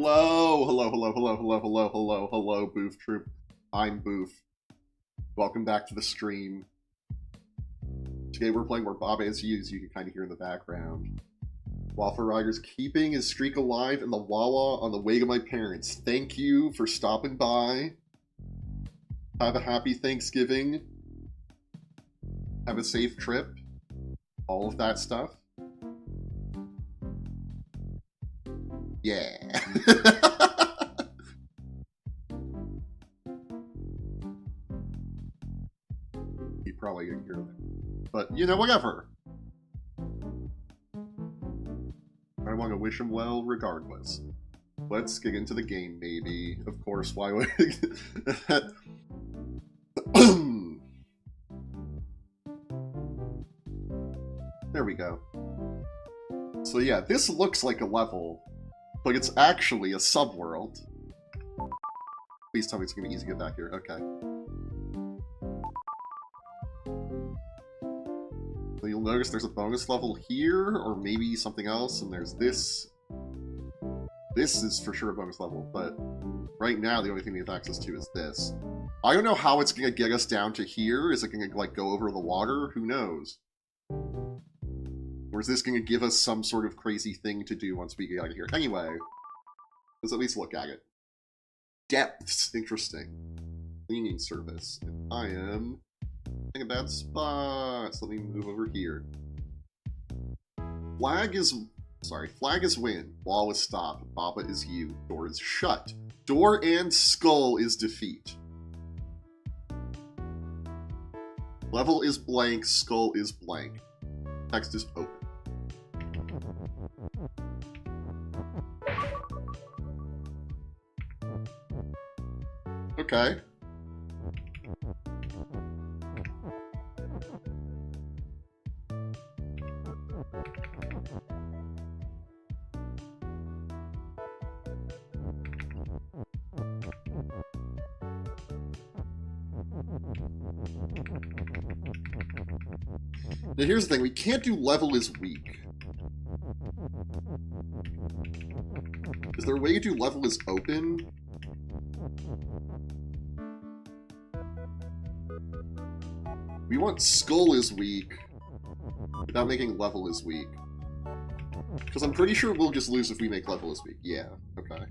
Hello, hello, hello, hello, hello, hello, hello, hello, Boof Troop. I'm Boof. Welcome back to the stream. Today we're playing more Bob As You can kind of hear in the background. Waffle Rider's keeping his streak alive in the Wawa on the way to my parents. Thank you for stopping by. Have a happy Thanksgiving. Have a safe trip. All of that stuff. Yeah. He probably didn't hear that. But, you know, whatever. I want to wish him well regardless. Let's get into the game, maybe. Of course, why would... There we go. So yeah, this looks like a level, but it's actually a subworld. Please tell me it's going to be easy to get back here. Okay. So you'll notice there's a bonus level here, or maybe something else, and there's this. This is for sure a bonus level, but right now the only thing we have access to is this. I don't know how it's going to get us down to here. Is it going to, like, go over the water? Who knows? Or is this going to give us some sort of crazy thing to do once we get out of here? Anyway, let's at least look at it. Depths. Interesting. Cleaning service. And I am in a bad spot. So let me move over here. Flag is... Sorry. Flag is win. Wall is stop. Baba is you. Door is shut. Door and skull is defeat. Level is blank. Skull is blank. Text is open. Okay. Now here's the thing, we can't do level is weak. Is there a way to do level is open? We want skull is weak without making level is weak. Because I'm pretty sure we'll just lose if we make level is weak. Yeah, okay.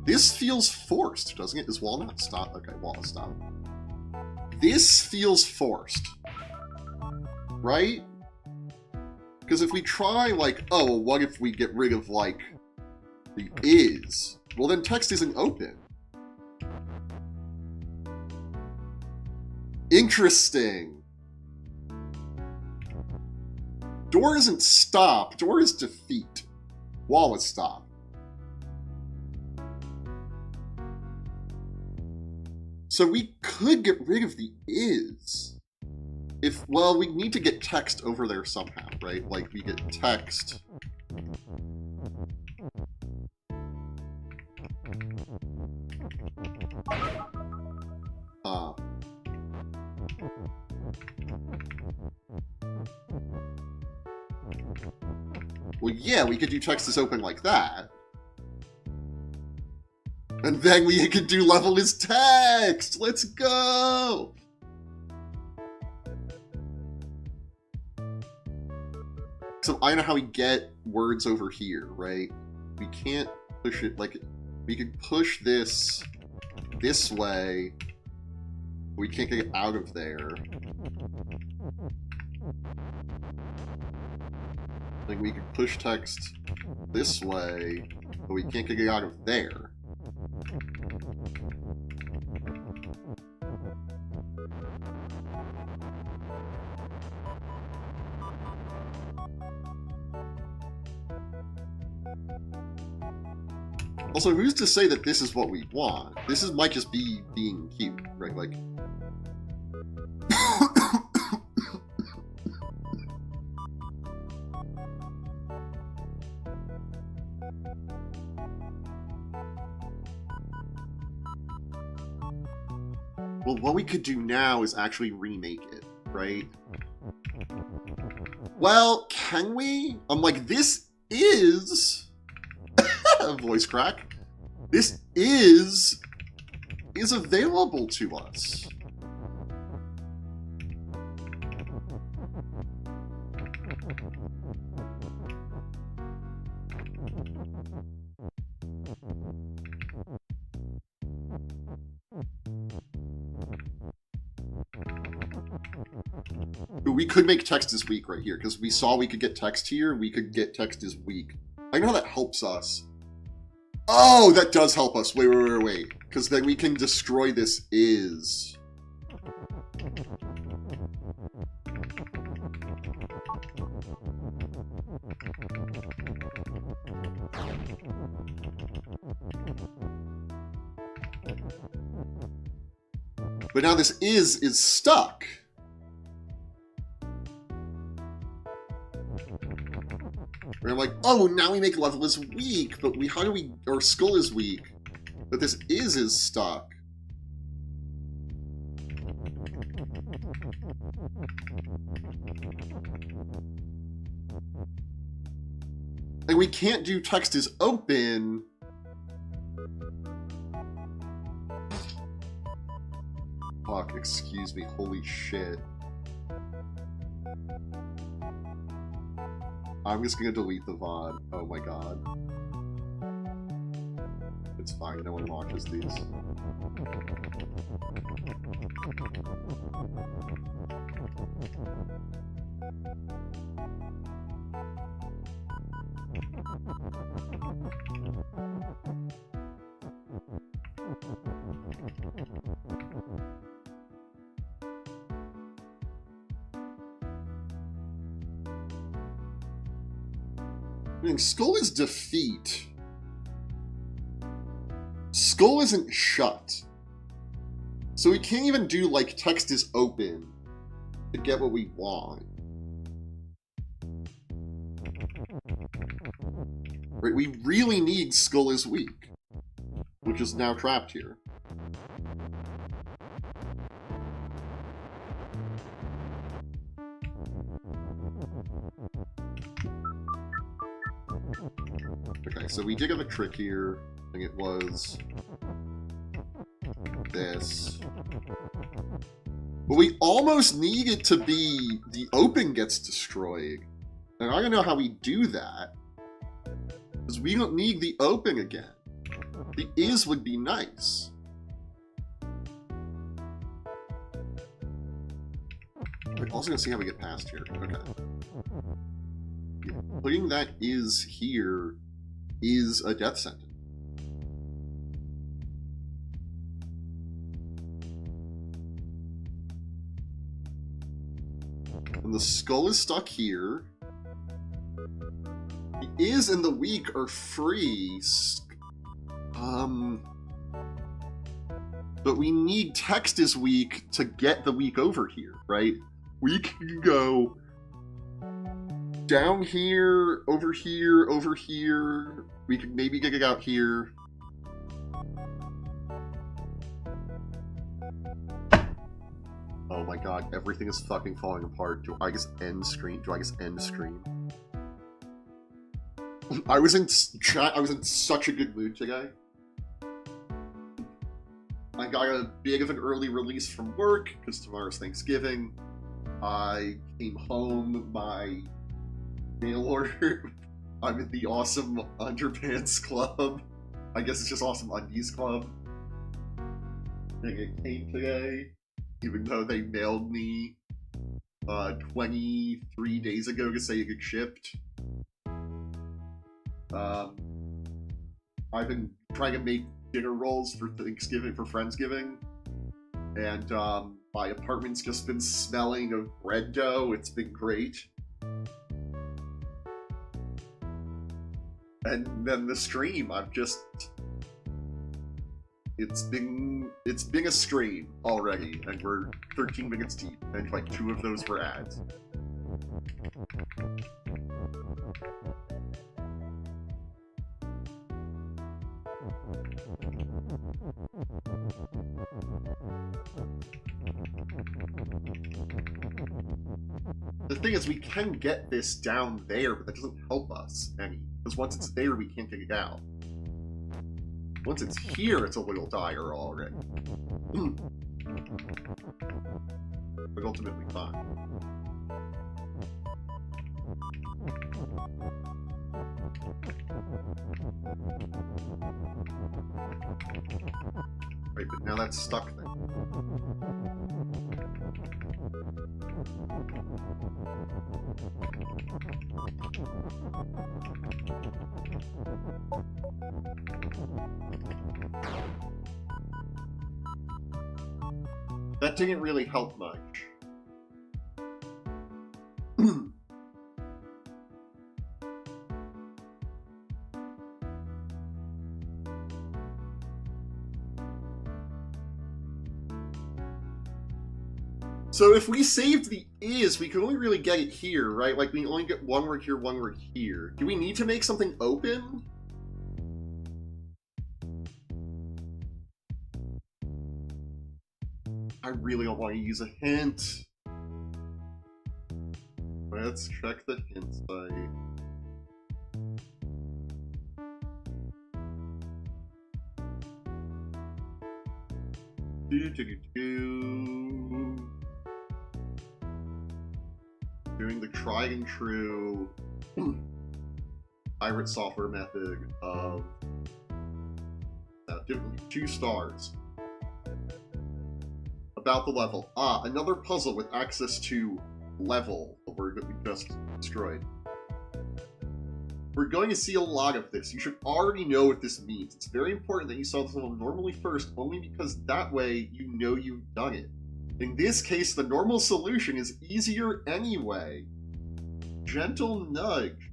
This feels forced, doesn't it? Is wall not stop? Okay, wall is stop. This feels forced. Right? Because if we try, like, oh, well, what if we get rid of, like, the is? Well, then text isn't open. Interesting. Door isn't stop. Door is defeat. Wall is stop. So we could get rid of the is. If, well, we need to get text over there somehow, right? Like, we get text. Well, yeah, we could do text is open like that. And then we could do level is text! Let's go! So I know how we get words over here, right? We can't push it, like, we could push this way. We can't get it out of there. Like, we could push text this way, but we can't get it out of there. Also, who's to say that this is what we want? This might just be being cute, right? Like... Well, what we could do now is actually remake it, right? Well, can we? I'm like, this is... voice crack. This is available to us. We could make text as weak right here, because we saw we could get text here, we could get text as weak. I know how that helps us. Oh, that does help us. Wait. Because then we can destroy this is. But now this is stuck. And I'm like, oh, now we make level is weak, but how do we, or skull is weak, but this is stuck. And we can't do text is open. Fuck, excuse me, holy shit. I'm just gonna delete the VOD. Oh my god. It's fine, no one watches these. I mean, skull is defeat. Skull isn't shut. So we can't even do, like, text is open to get what we want. Right, we really need skull is weak, which is now trapped here. Okay, so we did have a trick here. I think it was this. But we almost need it to be the open gets destroyed. And I don't know how we do that. Because we don't need the open again. The is would be nice. We're also going to see how we get past here. Okay. Putting that is here is a death sentence. And the skull is stuck here. The is and the weak are free. But we need text is weak to get the weak over here, right? We can go down here, over here, over here. We could maybe get it out here. Oh my god, everything is fucking falling apart. Do I just end screen? Do I just end screen? I was in such a good mood today. I got a bit of an early release from work, because tomorrow's Thanksgiving. I came home, my mail order. I'm in the Awesome Underpants Club. I guess it's just Awesome Undies Club. And it came today, even though they mailed me 23 days ago to say it had shipped. I've been trying to make dinner rolls for Thanksgiving, for Friendsgiving, and my apartment's just been smelling of bread dough. It's been great. And then the stream, it's been a stream already, and we're 13 minutes deep, and like 2 of those were ads. The thing is, we can get this down there, but that doesn't help us any. Because once it's there, we can't get it out. Once it's here, it's a little dire already. But ultimately fine. Right, but now that's stuck there. That didn't really help much. So if we saved the is, we can only really get it here, right? Like, we only get one word here, one word here. Do we need to make something open? I really don't want to use a hint. Let's check the hint site. Doing the tried and true pirate software method of give me 2 stars. About the level. Ah, another puzzle with access to level, the word that we just destroyed. We're going to see a lot of this. You should already know what this means. It's very important that you solve this level normally first, only because that way you know you've done it. In this case, the normal solution is easier anyway. Gentle nudge.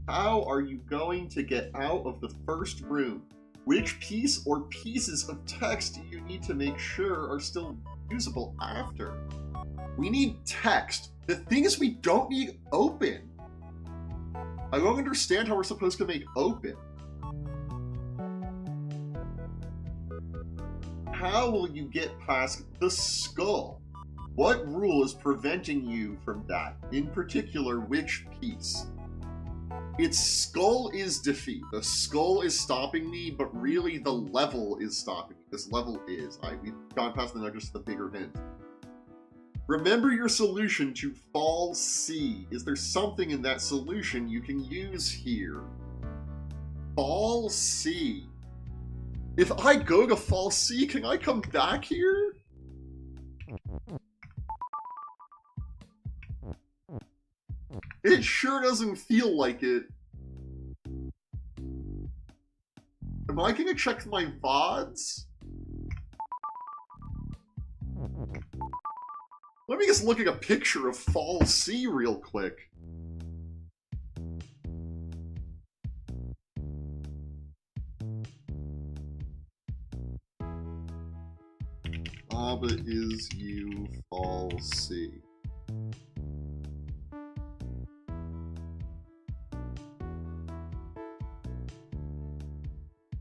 How are you going to get out of the first room? Which piece or pieces of text do you need to make sure are still usable after? We need text. The thing is, we don't need open. I don't understand how we're supposed to make open. How will you get past the skull? What rule is preventing you from that? In particular, which piece? Its skull is defeat. The skull is stopping me, but really the level is stopping me. This level is. We've gone past the nudges to the bigger hint. Remember your solution to fall C. Is there something in that solution you can use here? Fall C. If I go to fall C, can I come back here? It sure doesn't feel like it. Am I gonna check my VODs? Let me just look at a picture of Fall C real quick. Abba is you, Fall C.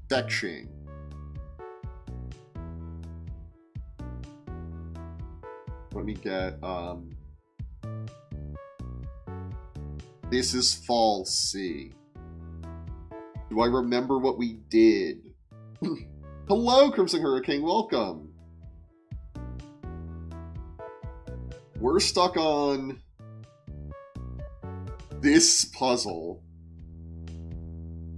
Fetching. Let me get, this is Fall C. Do I remember what we did? Hello, Crimson Hurricane, welcome! We're stuck on this puzzle,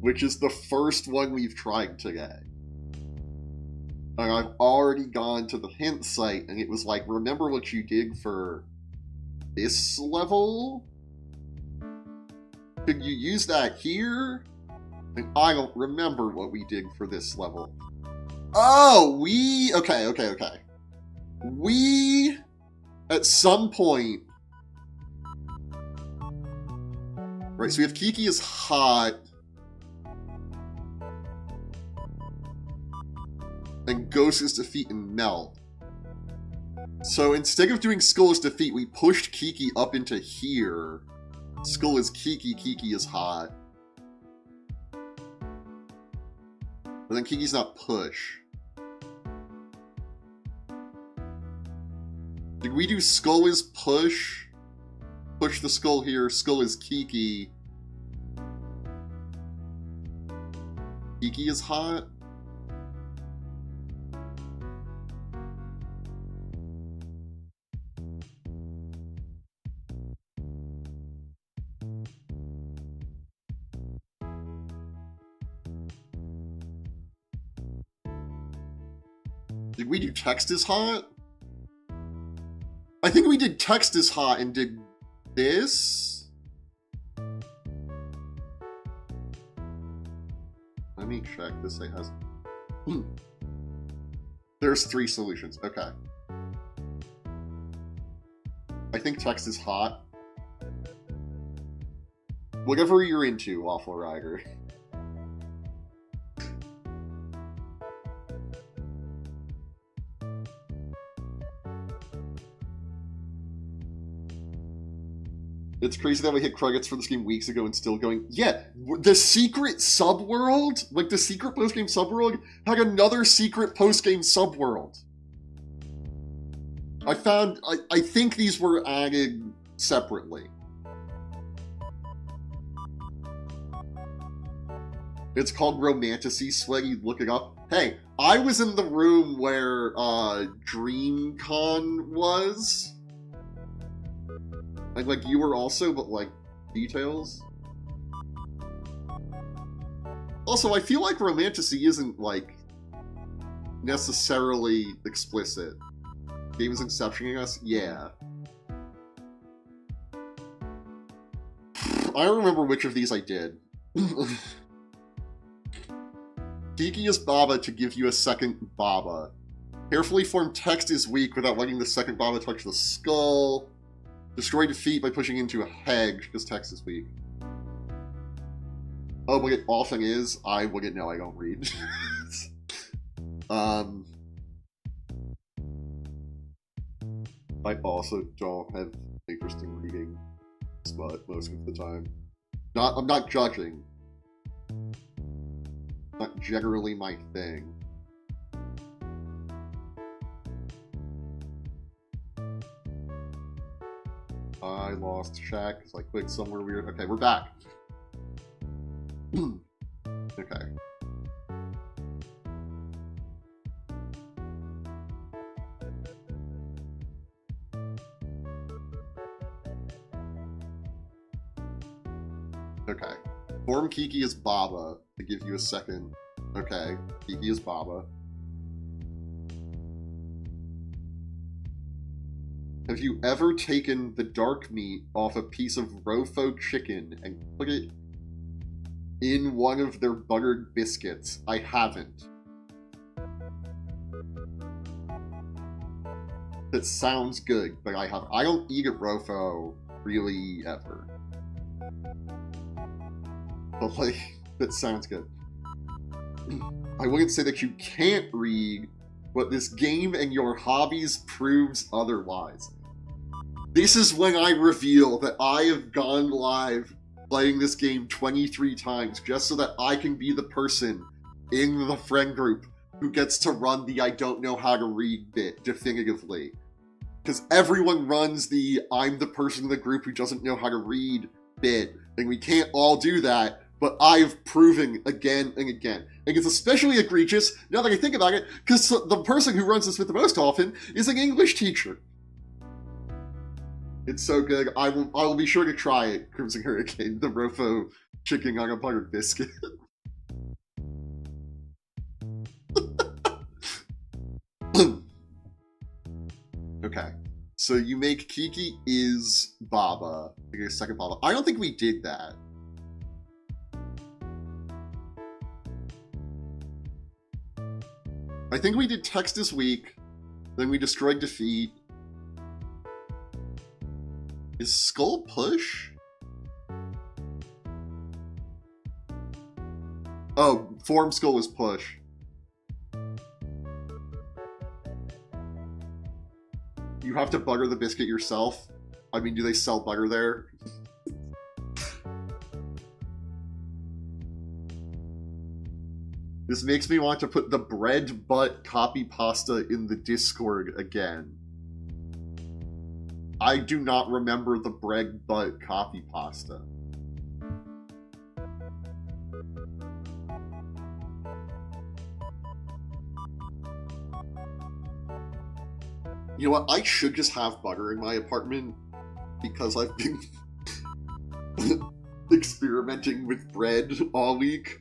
which is the first one we've tried today. And I've already gone to the hint site, and it was like, remember what you did for this level? Could you use that here? And I don't remember what we did for this level. Oh, okay. We, at some point... Right, so we have Kiki is hot. And Ghost is defeat and melt. So instead of doing Skull is defeat, we pushed Kiki up into here. Skull is Kiki, Kiki is hot. But then Kiki's not push. Did we do skull is push? Push the skull here, skull is Kiki. Kiki is hot? Did we do text is hot? I think we did text is hot and did this? Let me check. This thing has... There's 3 solutions. Okay. I think text is hot. Whatever you're into, Waffle Rider. It's crazy that we hit credits for this game weeks ago and still going, yeah, the secret subworld, like the secret post-game subworld, had another secret post-game subworld. I think these were added separately. It's called Romantasy, Sweaty, look it up. Hey, I was in the room where DreamCon was. Like, you were also, but, like, details? Also, I feel like Romantasy isn't, like, necessarily explicit. Game is exceptioning us? Yeah. I don't remember which of these I did. Kiki is Baba to give you a second Baba. Carefully formed text is weak without letting the second Baba touch the skull. Destroy defeat by pushing into a hedge, because text is weak. Oh, what it often is? I wouldn't know, I don't read. I also don't have interest in reading smut most of the time. I'm not judging. Not generally my thing. I lost track because I clicked somewhere weird. Okay, we're back. Okay. Okay. Form Kiki as Baba to give you a second. Okay, Kiki is Baba. Have you ever taken the dark meat off a piece of Rofo chicken and put it in one of their buttered biscuits? I haven't. That sounds good, but I don't eat a Rofo really ever. But like, that sounds good. I wouldn't say that you can't read, but this game and your hobbies proves otherwise. This is when I reveal that I have gone live playing this game 23 times just so that I can be the person in the friend group who gets to run the I don't know how to read bit definitively. Because everyone runs the I'm the person in the group who doesn't know how to read bit, and we can't all do that, but I've proven again and again. And it's especially egregious, now that I think about it, because the person who runs this with the most often is an English teacher. It's so good. I will be sure to try it, Crimson Hurricane, the Rofo chicken on a buttered biscuit. Okay. So you make Kiki is Baba. You get a second Baba. I don't think we did that. I think we did text this week. Then we destroyed defeat. Is skull push? Oh, form skull is push. You have to butter the biscuit yourself? I mean, do they sell butter there? This makes me want to put the bread butt copy pasta in the Discord again. I do not remember the bread butt copy pasta. You know what? I should just have butter in my apartment because I've been experimenting with bread all week.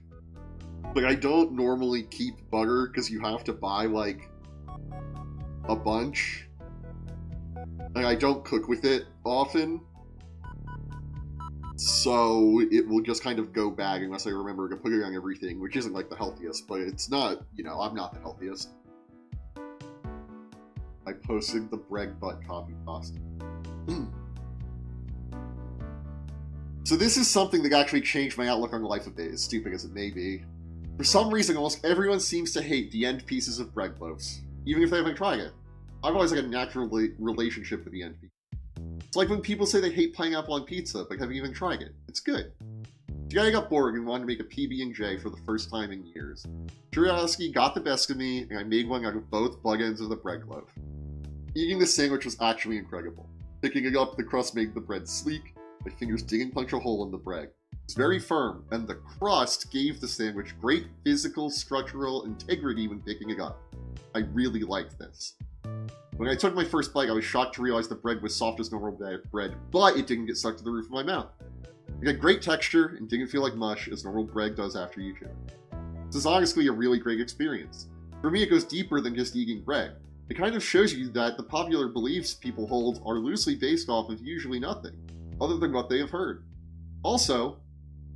Like, I don't normally keep butter because you have to buy, like, a bunch. And I don't cook with it often. So it will just kind of go bad unless I remember to put it on everything, which isn't, like, the healthiest, but it's not, you know, I'm not the healthiest. I posted the bread butt copy pasta. So this is something that actually changed my outlook on life a bit, as stupid as it may be. For some reason, almost everyone seems to hate the end pieces of bread loaves, even if they haven't tried it. I've always had a natural relationship with the end piece. It's like when people say they hate pineapple on pizza, but haven't even tried it. It's good. Today I got bored and wanted to make a PB&J for the first time in years. Curiosity got the best of me, and I made one out of both butt ends of the bread loaf. Eating the sandwich was actually incredible. Picking it up, the crust made the bread sleek. My fingers didn't punch a hole in the bread. It's very firm, and the crust gave the sandwich great physical, structural integrity when picking it up. I really liked this. When I took my first bite, I was shocked to realize the bread was soft as normal bread, but it didn't get stuck to the roof of my mouth. It had great texture and didn't feel like mush, as normal bread does after you chew it. This is honestly a really great experience. For me, it goes deeper than just eating bread. It kind of shows you that the popular beliefs people hold are loosely based off of usually nothing, other than what they have heard. Also,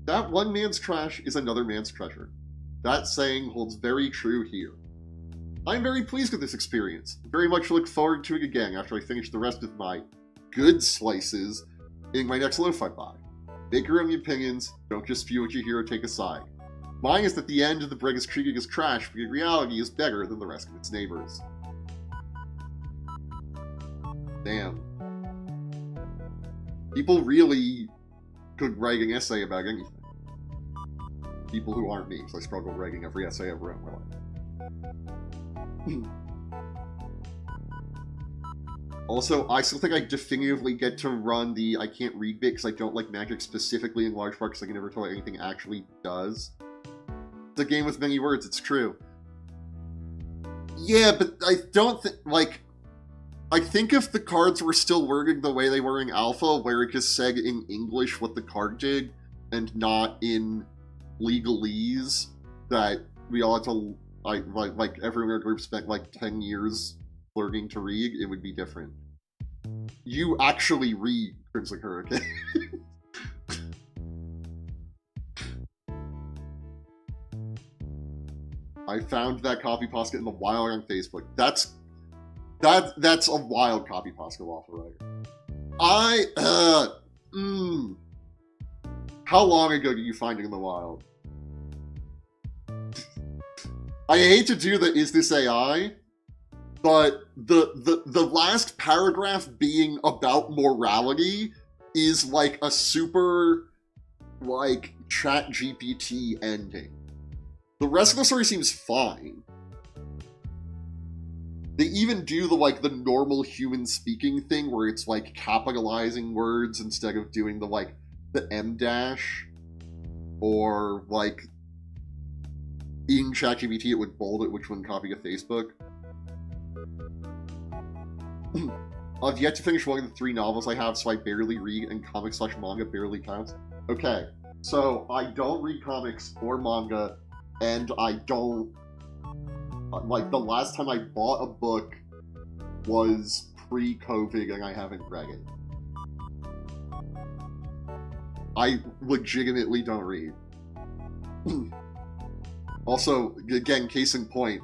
that one man's trash is another man's treasure. That saying holds very true here. I'm very pleased with this experience. Very much look forward to it again after I finish the rest of my good slices in my next loaf I buy. Make your own opinions, don't just spew what you hear or take a side. Mine is that the end of the bread is treated as trash, but in reality is better than the rest of its neighbors. Damn. People really could write an essay about anything. People who aren't me, so I struggle writing every essay I ever wrote in my life. Also, I still think I definitively get to run the I can't read bit because I don't like magic specifically in large part because I can never tell what anything actually does. It's a game with many words, it's true. Yeah, but I don't think, like, I think if the cards were still worded the way they were in Alpha, where it just said in English what the card did, and not in legalese, that we all had to, like everyone in our group spent like 10 years learning to read, it would be different. You actually read Crimson Hurricane. I found that copy pasta in the wild on Facebook. That's a wild copy pasta waffle, right? How long ago did you find it in the wild? I hate to do the is this AI, but the last paragraph being about morality is like a super, like, ChatGPT ending. The rest of the story seems fine. They even do the normal human speaking thing where it's like capitalizing words instead of doing the M dash, or like in ChatGPT it would bold it, which wouldn't copy to Facebook. I've yet to finish one of the 3 novels I have, so I barely read, and comics/manga barely counts. Okay, so I don't read comics or manga, and I don't, like, the last time I bought a book was pre-COVID, and I haven't read it. I legitimately don't read. Also, again, case in point,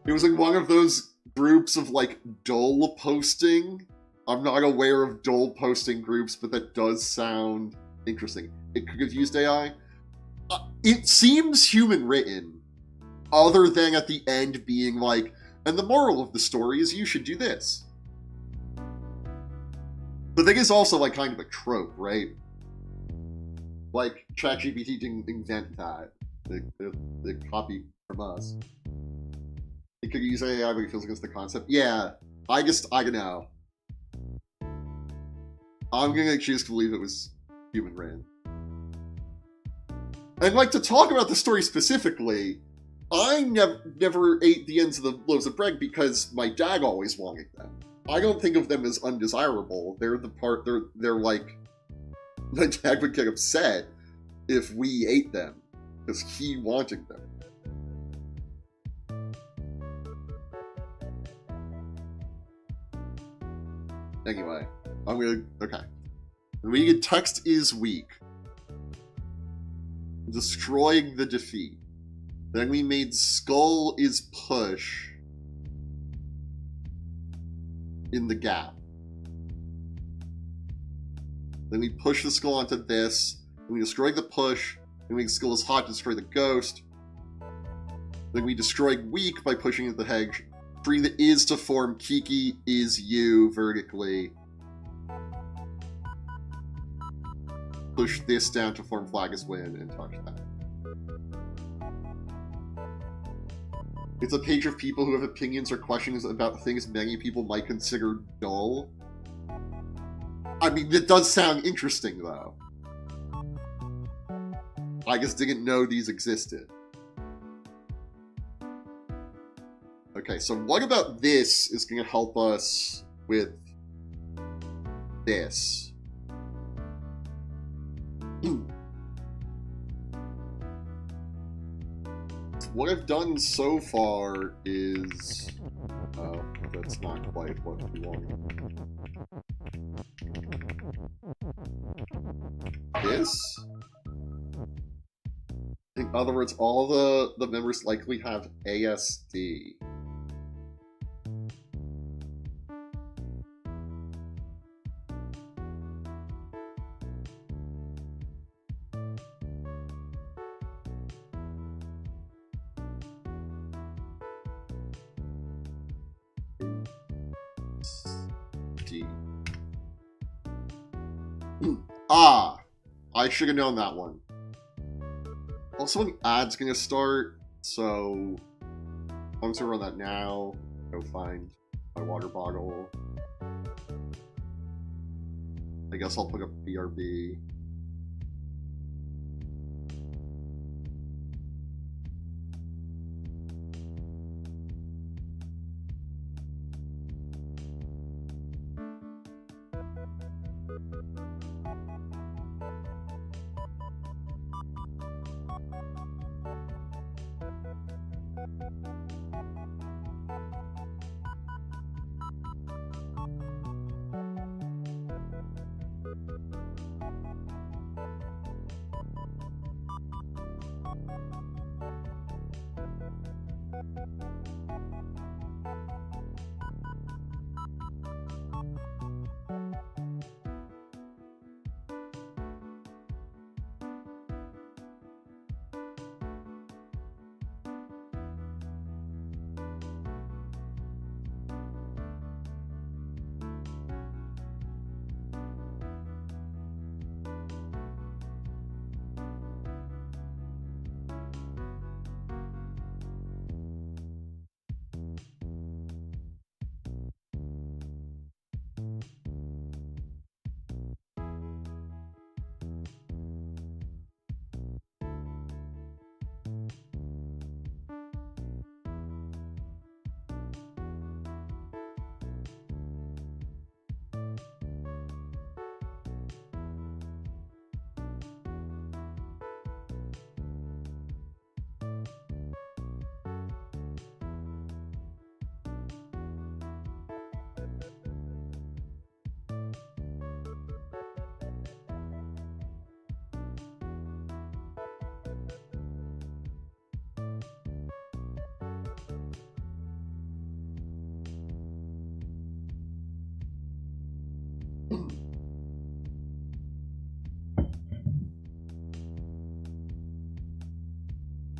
it was in one of those groups of, like, dull posting. I'm not aware of dull posting groups, but that does sound interesting. It could have used AI. It seems human written, other than at the end being like, and the moral of the story is you should do this. The thing is also, like, kind of a trope, right? Like, ChatGPT didn't invent that. They copy from us. It could use AI, but it feels against the concept. Yeah, I know. I'm gonna choose to believe it was human ran. And like to talk about the story specifically, I never ate the ends of the loaves of bread because my dad always wanted them. I don't think of them as undesirable. They're the part. They're like my dad would get upset if we ate them because he wanted them. Anyway, okay. We get text is weak. Destroying the defeat. Then we made skull is push in the gap. Then we push the skull onto this. Then we destroy the push. Then we make skull is hot to destroy the ghost. Then we destroy weak by pushing into the hedge. Free the is to form Kiki is you vertically. Push this down to form flag is win and touch that. It's a page of people who have opinions or questions about things many people might consider dull. I mean, it does sound interesting, though. I just didn't know these existed. Okay, so what about this is going to help us with this? What I've done so far is... Oh, that's not quite what we wanted. This? In other words, all the members likely have ASD. Ah! I should have known that one. Also, an ad's gonna start, so I'm just gonna run that now. Go find my water bottle. I guess I'll pick up BRB.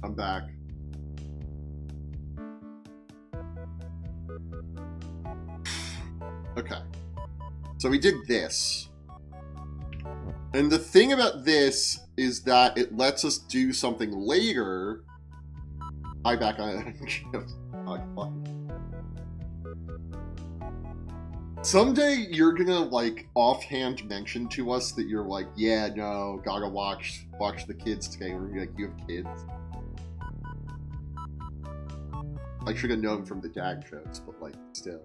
I'm back. Okay. So we did this. And the thing about this is that it lets us do something later. I back on. Someday you're gonna like offhand mention to us that you're like, yeah, no, gotta watch the kids today. We're gonna be like, you have kids. I should have known from the dad jokes, but like, still.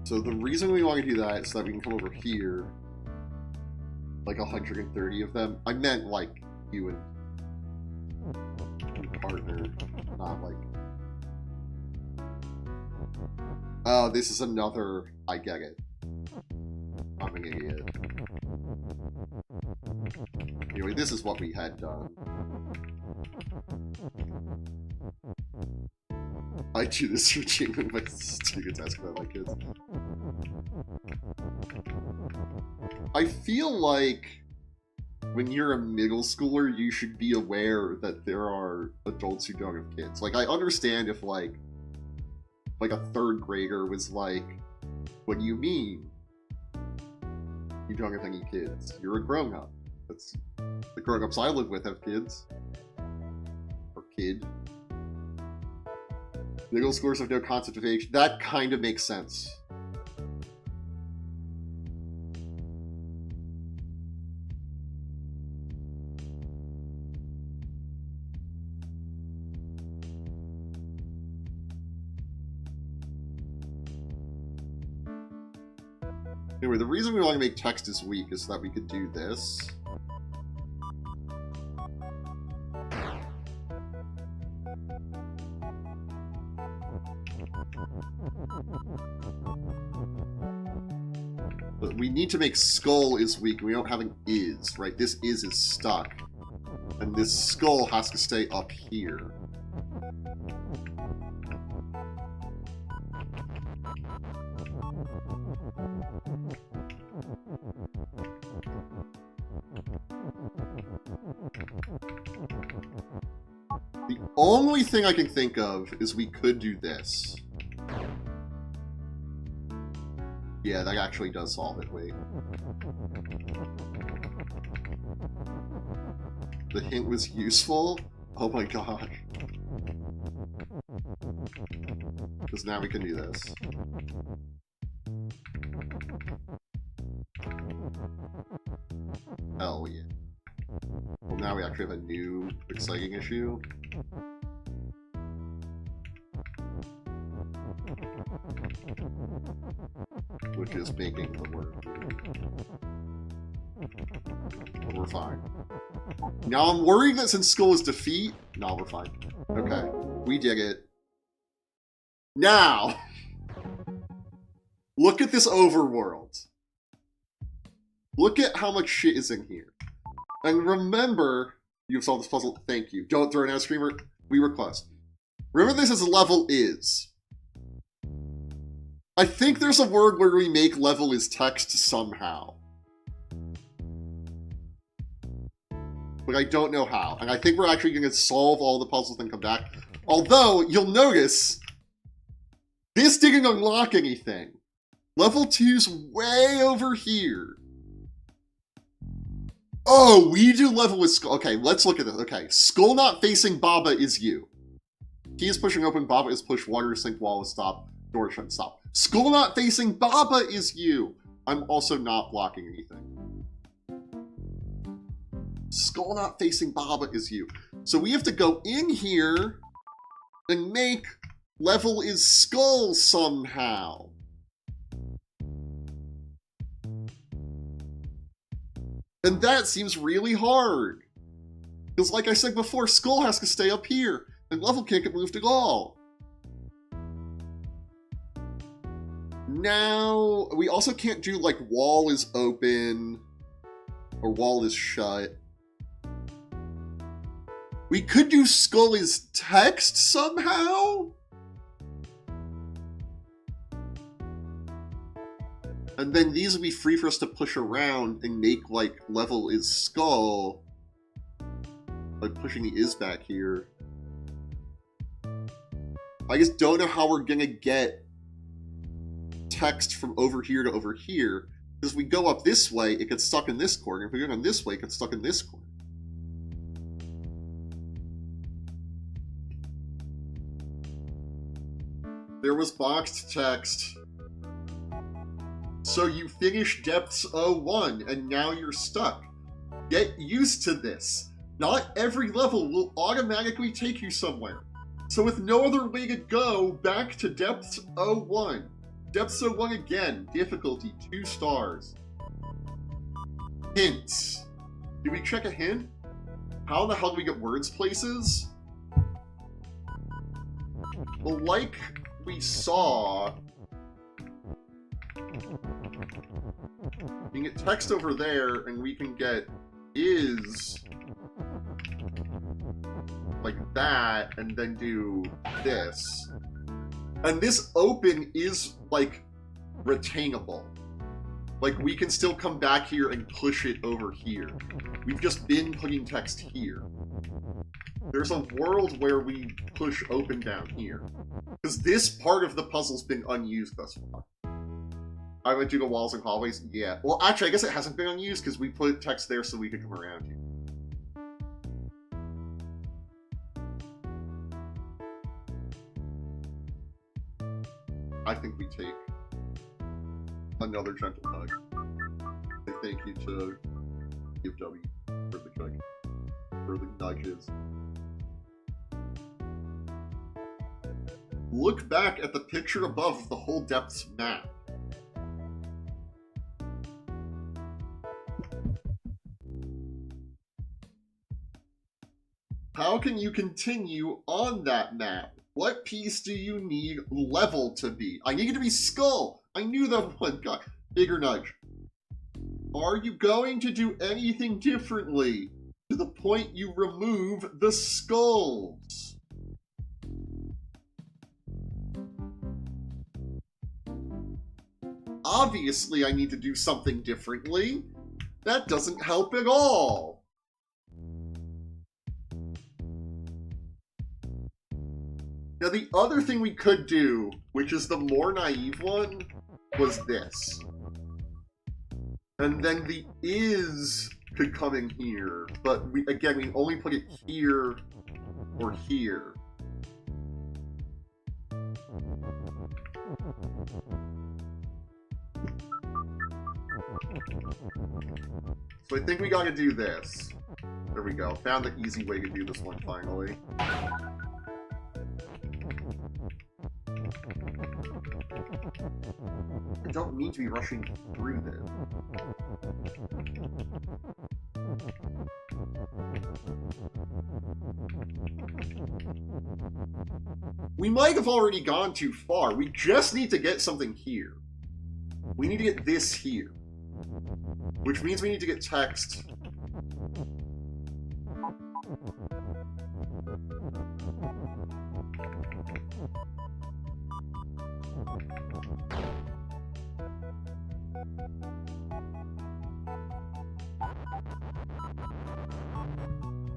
So the reason we want to do that is so that we can come over here, like 130 of them. I meant like you and partner, not like. Oh, this is another. I get it. I'm an idiot. Anyway, this is what we had done. I do this routine with my students ask about my kids. I feel like when you're a middle schooler, you should be aware that there are adults who don't have kids. Like, I understand if, like a third grader was like, what do you mean? You don't have any kids. You're a grown-up. That's the grown-ups I live with have kids. Or kid. Middle schoolers have no concept of age. That kind of makes sense. Anyway, the reason we want to make text as weak is so that we could do this. But we need to make skull is weak. We don't have an is, right? This is stuck. And this skull has to stay up here. The only thing I can think of is we could do this. Yeah, that actually does solve it. Wait. The hint was useful? Oh my gosh. Because now we can do this. Hell yeah. Well, now we actually have a new exciting issue. Which is making the word. But we're fine. Now I'm worried that since school is defeat... No, we're fine. Okay. We did it. Now! Look at this overworld. Look at how much shit is in here. And remember... You've solved this puzzle. Thank you. Don't throw an ice creamer. We were close. Remember this as level is. I think there's a word where we make level is text somehow. But I don't know how. And I think we're actually going to solve all the puzzles and come back. Although, you'll notice, this didn't unlock anything. Level 2's way over here. Oh, we do level with skull. Okay, let's look at this. Okay, skull not facing Baba is you. Key is pushing open, Baba is push, water sink, wall is stop, door shut, stop. Skull not facing Baba is you. I'm also not blocking anything. Skull not facing Baba is you. So we have to go in here and make level is skull somehow. And that seems really hard. Because like I said before, skull has to stay up here, and level can't get moved at all. Now, we also can't do like wall is open, or wall is shut. We could do skull is text somehow? And then these would be free for us to push around and make, like, level is skull. Like, pushing the is back here. I just don't know how we're gonna get text from over here to over here. Because if we go up this way, it gets stuck in this corner. If we go down this way, it gets stuck in this corner. There was boxed text. So you finished Depths 01, and now you're stuck. Get used to this. Not every level will automatically take you somewhere. So with no other way to go, back to Depths 01. Depths 01 again. Difficulty 2 stars. Hints. Did we check a hint? How the hell do we get words places? Well, like we saw, we can get text over there, and we can get is like that, and then do this. And this open is, like, retainable. Like, we can still come back here and push it over here. We've just been putting text here. There's a world where we push open down here. Because this part of the puzzle's been unused thus far. I went through the walls and hallways? Yeah. Well, actually, I guess it hasn't been unused because we put text there so we could come around here. I think we take another gentle nudge. I thank you to GiveW for the nudges. Look back at the picture above of the whole Depths map. How can you continue on that map? What piece do you need level to be? I need it to be skull. I knew that one. God, bigger nudge. Are you going to do anything differently to the point you remove the skulls? Obviously, I need to do something differently. That doesn't help at all. Now, the other thing we could do, which is the more naive one, was this. And then the is could come in here, but we only put it here or here. So I think we gotta do this. There we go. Found the easy way to do this one finally. I don't need to be rushing through this. We might have already gone too far. We just need to get something here. We need to get this here. Which means we need to get text.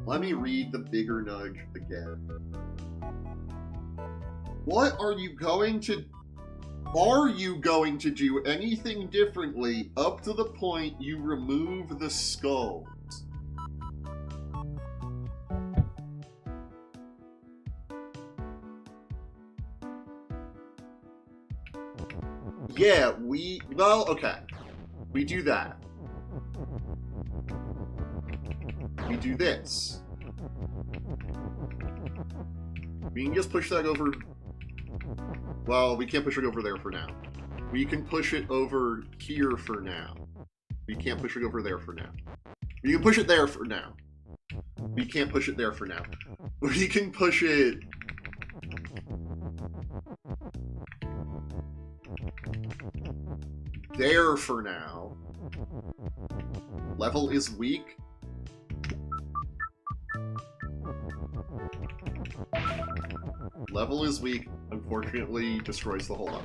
Let me read the bigger nudge again. What are you going to... Are you going to do anything differently up to the point you remove the skulls? Yeah, well, okay. We do that. We do this. We can just push that over... Well, we can't push it over there for now. We can push it over here for now. We can't push it over there for now. We can push it there for now. We can't push it there for now. We can push it... there for now. Level is weak. Level is weak. Unfortunately, destroys the whole level.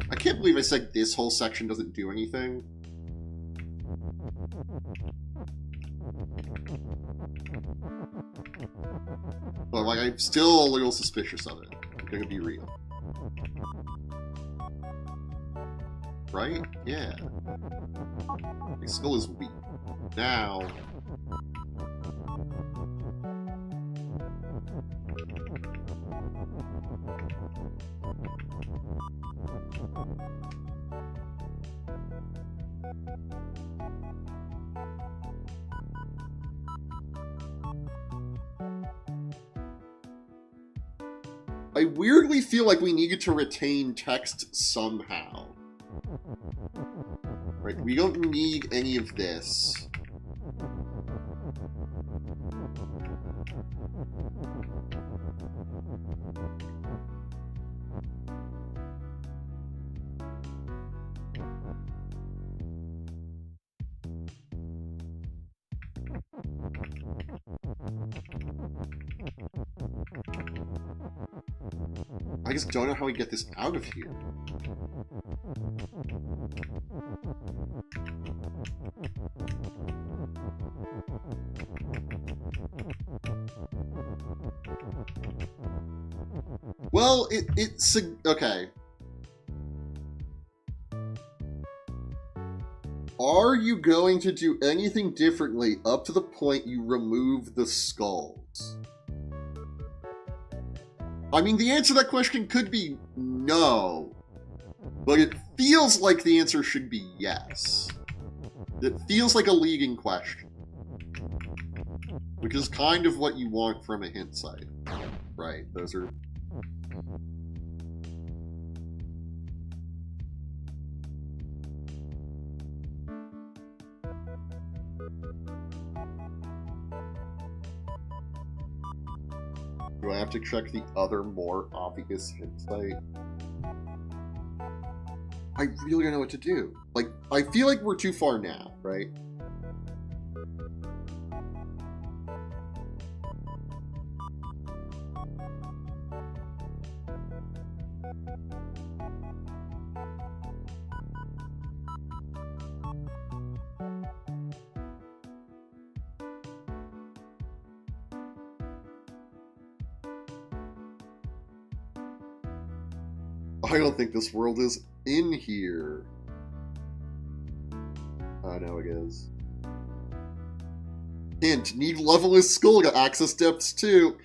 I can't believe I said this whole section doesn't do anything. But, like, I'm still a little suspicious of it. I'm gonna be real. Right? Yeah. My skill is weak. Now... I weirdly feel like we needed to retain text somehow. Right, we don't need any of this. I just don't know how we get this out of here. Well, it's... okay. Are you going to do anything differently up to the point you remove the skulls? I mean, the answer to that question could be no, but it feels like the answer should be yes. It feels like a leading question, which is kind of what you want from a hint site, right? Those are... Do I have to check the other more obvious hint site? I really don't know what to do. Like, I feel like we're too far now, right? I don't think this world is in here. I know it is. Hint, need level his skull to access depths too.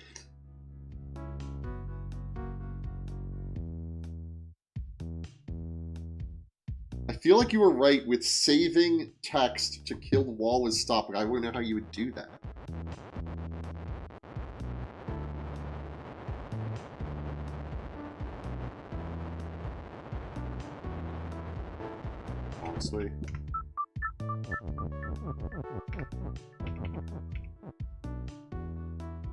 I feel like you were right with saving text to kill the wall is stopping. I wouldn't know how you would do that. Honestly.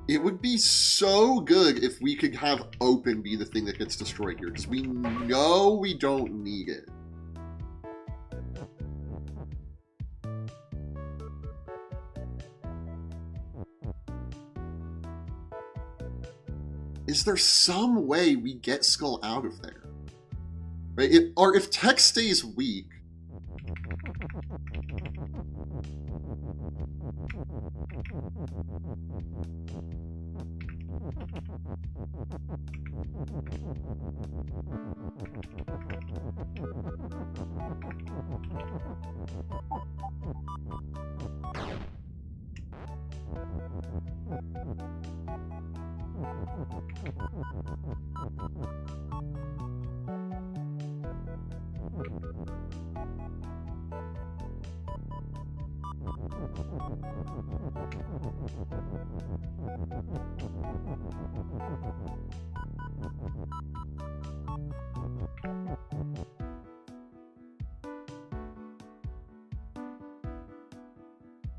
It would be so good if we could have open be the thing that gets destroyed here, because we know we don't need it. Is there some way we get Skull out of there? Right? Or if text stays weak...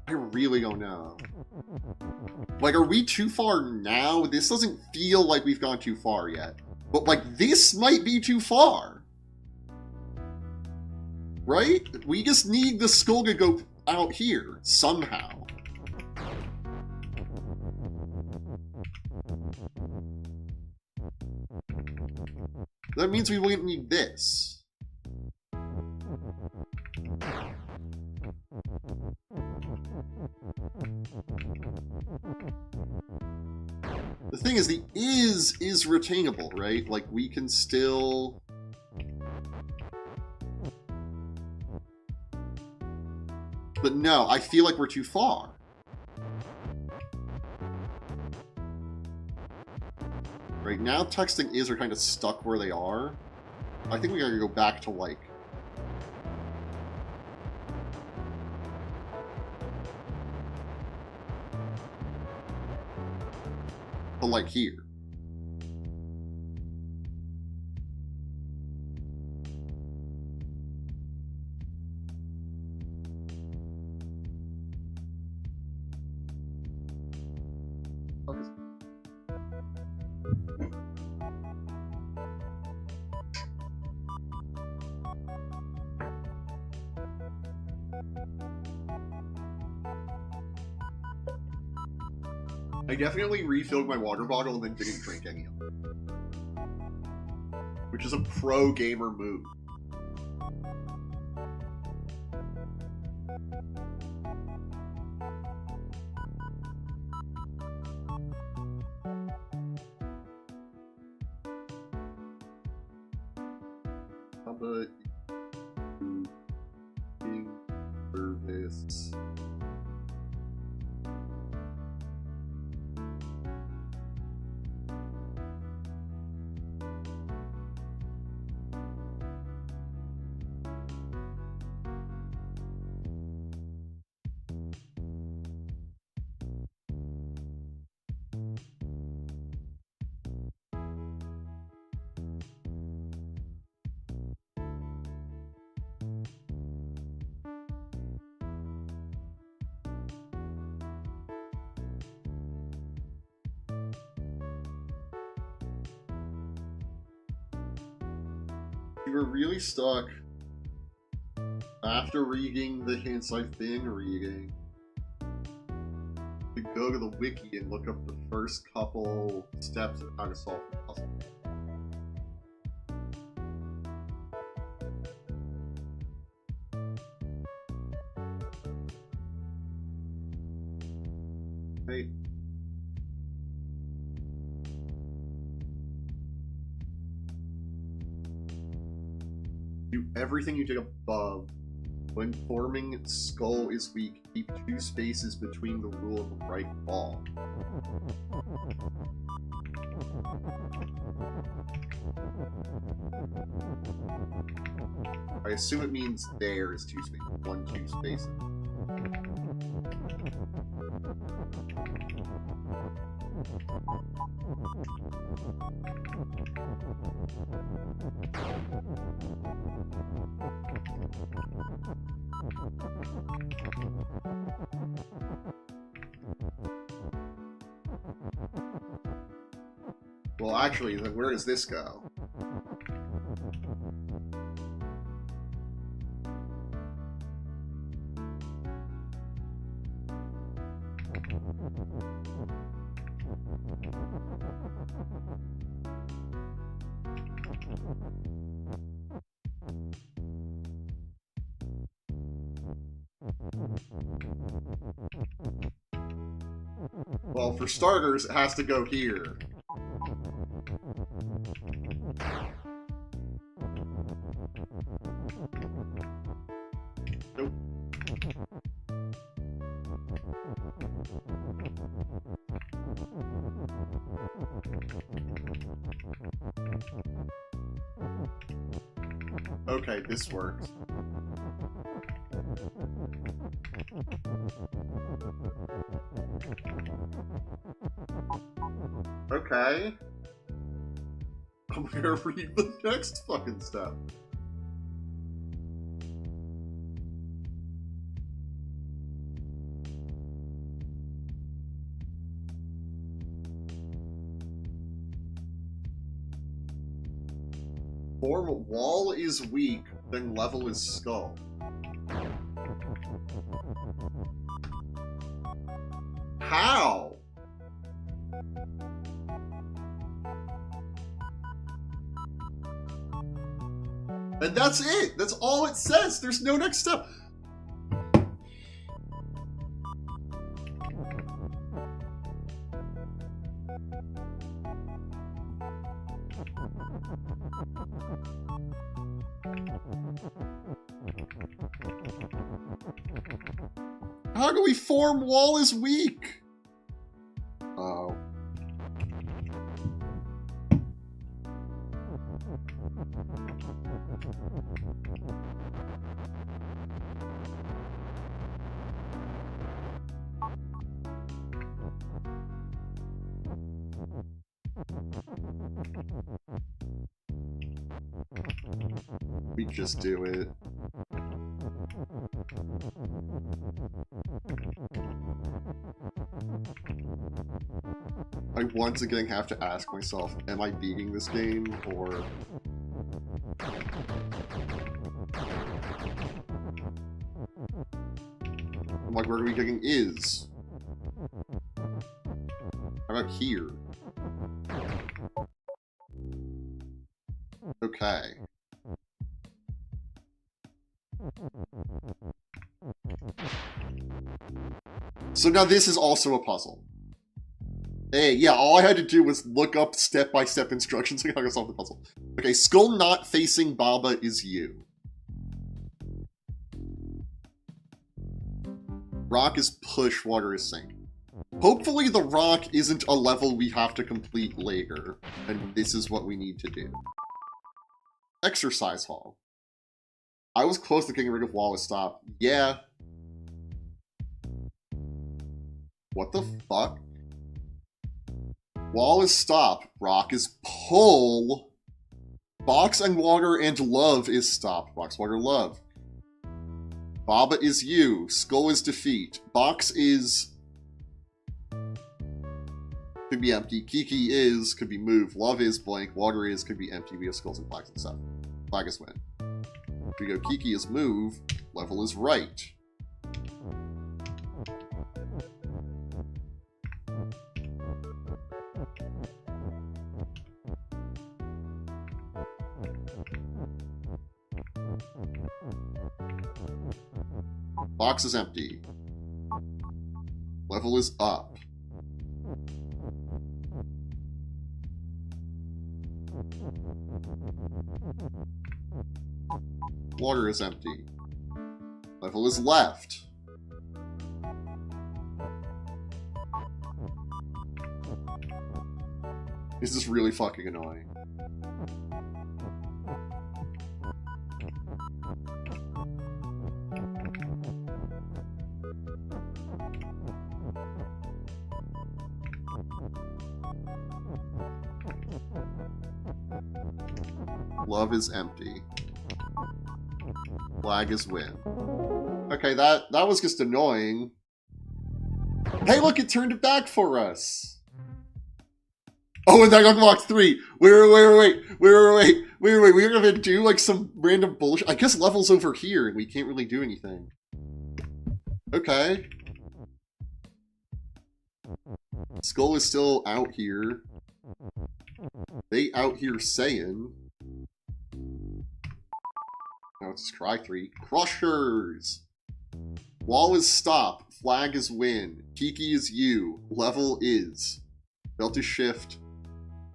I really don't know. Like, are we too far now? This doesn't feel like we've gone too far yet. But, like, this might be too far. Right? We just need the skull to go out here, somehow. That means we wouldn't need this. The thing is, the is retainable, right? Like, we can still... But no, I feel like we're too far. Right now, text and is are kind of stuck where they are. I think we gotta go back to, like... to, like, here. I definitely refilled my water bottle and then didn't drink any of it. Which is a pro-gamer move. How about you service? You were really stuck after reading the hints I've been reading to go to the wiki and look up the first couple steps of how to solve the puzzle. Hey. Do everything you did above. When forming skull is weak, keep 2 spaces between the rule and the right ball. I assume it means there is 2 spaces. 1, 2 spaces. Well, actually, then where does this go? Well, for starters, it has to go here. Nope. Okay, this works. Okay. I'm gonna read the next fucking step. Form wall is weak, then level is skull. How? And that's it! That's all it says! There's no next step! How do we form wall is weak? Oh. We just do it. I once again have to ask myself, am I beating this game, or... I'm like, where are we getting is? How about here? Okay. So now this is also a puzzle. Hey, yeah, all I had to do was look up step-by-step instructions on how to solve the puzzle. Okay, skull not facing Baba is you. Rock is push, water is sink. Hopefully the rock isn't a level we have to complete later, and this is what we need to do. Exercise hall. I was close to getting rid of wall is stop. Yeah. What the fuck? Wall is stop. Rock is pull. Box and water and love is stop. Box, water, love. Baba is you. Skull is defeat. Box is... could be empty. Kiki is, could be move. Love is blank. Water is, could be empty. We have skulls and flags and stuff. Flag is win. If we go Kiki is move. Level is right. Box is empty. Level is up. Water is empty. Level is left. This is really fucking annoying. Love is empty. Flag is win. Okay, that was just annoying. Hey, look, it turned it back for us. Oh, and that unlocked 3. Wait. We're gonna do like some random bullshit. I guess level's over here and we can't really do anything. Okay. Skull is still out here. They out here saying... Now it's Cry 3. Crushers! Wall is stop. Flag is win. Kiki is you. Level is. Belt is shift.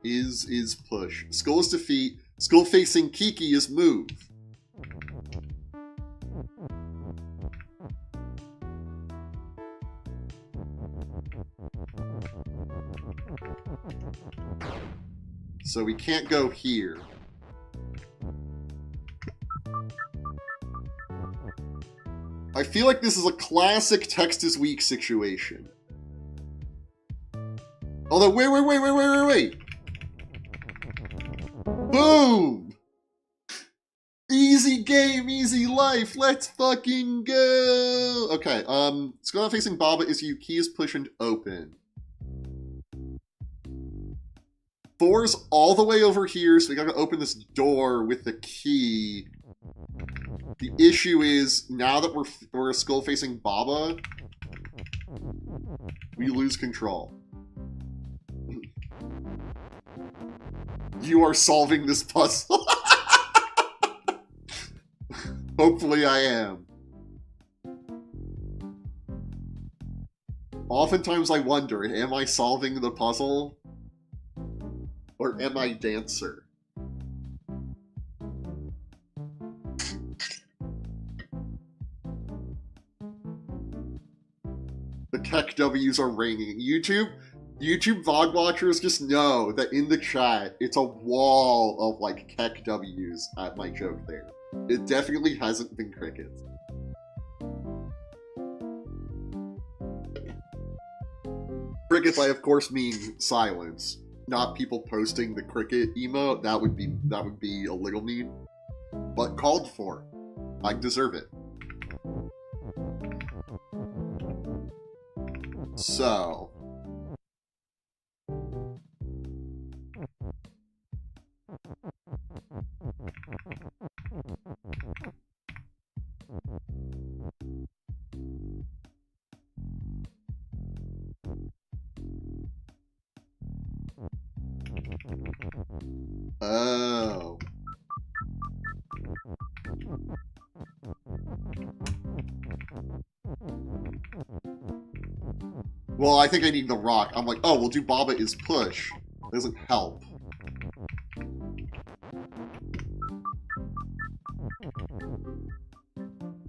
Is push. Skull is defeat. Skull facing Kiki is move. So we can't go here. I feel like this is a classic text is weak situation. Although, wait. Boom! Easy game, easy life, let's fucking go! Okay, skull facing Baba is you, key is push and open. 4's all the way over here, so we gotta open this door with the key. The issue is, now that we're a skull facing Baba, we lose control. You are solving this puzzle. Hopefully I am. Oftentimes I wonder, am I solving the puzzle? Or am I dancer? The Keck W's are ringing. YouTube VOD watchers just know that in the chat, it's a wall of, like, Keck W's at my joke there. It definitely hasn't been crickets. Crickets, I of course mean silence, not people posting the cricket emote. That would be a little mean, but called for. I deserve it. So. Oh. Well, I think I need the rock. I'm like, oh, we'll do Baba is push. It doesn't help.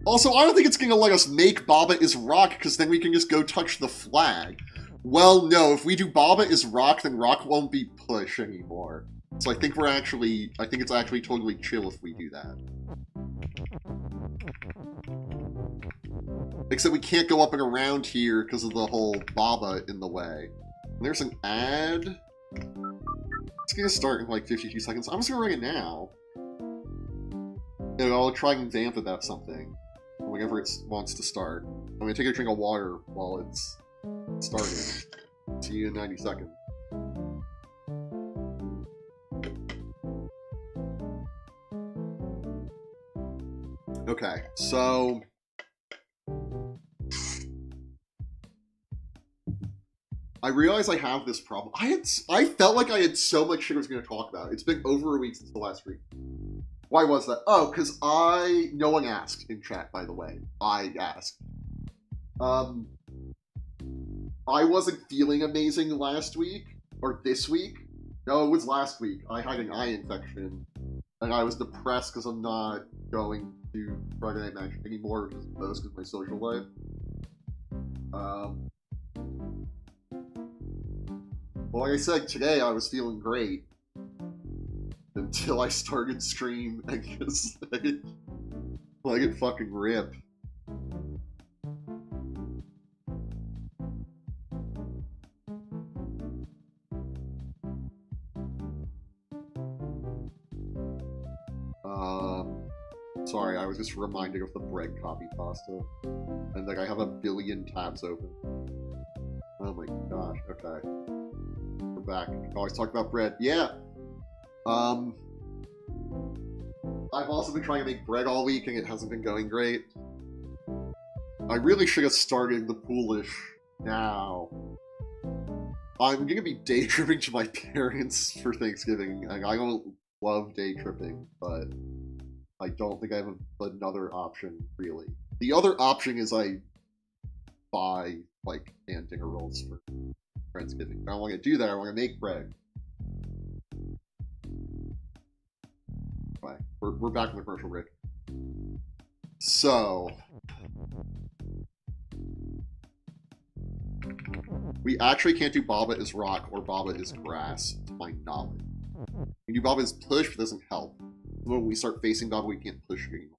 Also, I don't think it's going to let us make Baba is rock, because then we can just go touch the flag. Well, no, if we do Baba is rock, then rock won't be push anymore. So I think it's actually totally chill if we do that. Except we can't go up and around here because of the whole Baba in the way. And there's an ad. It's going to start in like 52 seconds. I'm just going to ring it now. And I'll try and vamp about something whenever it wants to start. I'm going to take a drink of water while it's starting. See you in 90 seconds. Okay, so I realize I have this problem. I felt like I had so much shit I was going to talk about. It's been over a week since the last week. Why was that? Oh, because no one asked in chat, by the way. I asked. I wasn't feeling amazing last week, or this week. No, it was last week. I had an eye infection, and I was depressed because I'm not going to Friday Night Magic anymore, which is most of my social life. Well, like I said, today I was feeling great. Until I started stream and just like it fucking rip. Sorry, I was just reminded of the bread copy pasta. And like I have a billion tabs open. Oh my gosh, okay. We're back. I can always talk about bread. Yeah! I've also been trying to make bread all week and it hasn't been going great. I really should have started the Poolish now. I'm gonna be day tripping to my parents for Thanksgiving. I don't love day tripping, but I don't think I have another option, really. The other option is I buy, like, canned dinner rolls for Thanksgiving. I don't want to do that, I want to make bread. Anyway, we're back in the commercial break. So... we actually can't do Baba is rock or Baba is grass, to my knowledge. We do Baba is push, but it doesn't help. When we start facing Baba, we can't push anymore.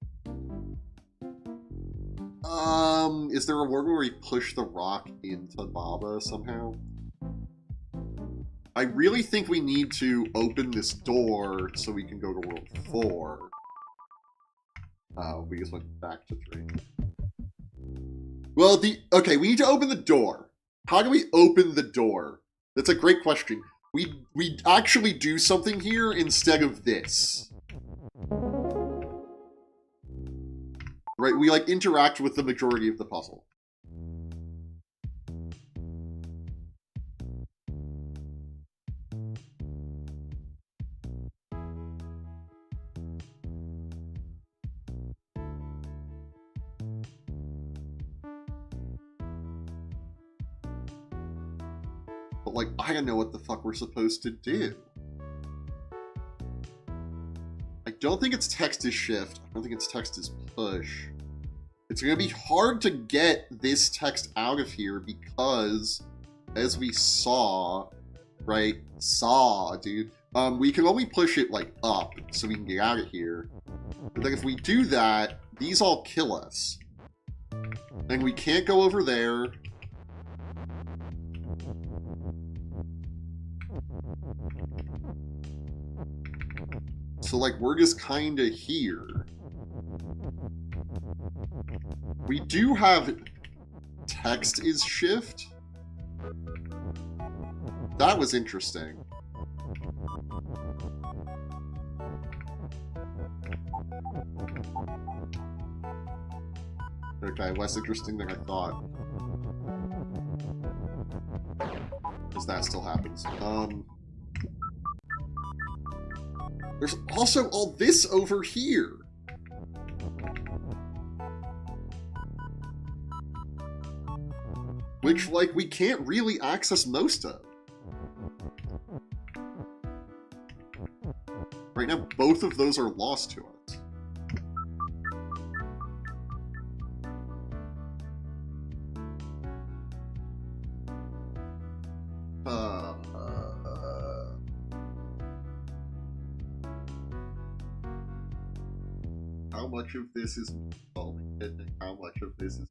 Is there a world where we push the rock into lava somehow? I really think we need to open this door so we can go to World 4. We just went back to 3. Well, okay, we need to open the door. How do we open the door? That's a great question. We actually do something here instead of this. Right, we like interact with the majority of the puzzle. But like, I don't know what the fuck we're supposed to do. I don't think its text is shift. I don't think its text is push. It's going to be hard to get this text out of here because, as we saw, right? Dude. We can only push it, like, up so we can get out of here. But then if we do that, these all kill us. And we can't go over there. So, like, we're just kind of here. We do have text is shift. That was interesting. Okay, less interesting than I thought. Because that still happens. There's also all this over here. Which, like, we can't really access most of. Right now, both of those are lost to us. How much of this is solving it, and how much of this is...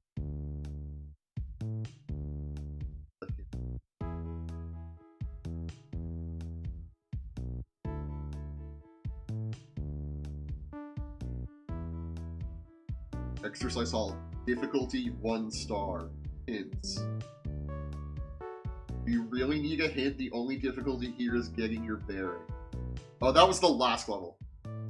Exercise Hall. Difficulty 1 star. Hints. Do you really need a hint? The only difficulty here is getting your bearing. Oh, that was the last level.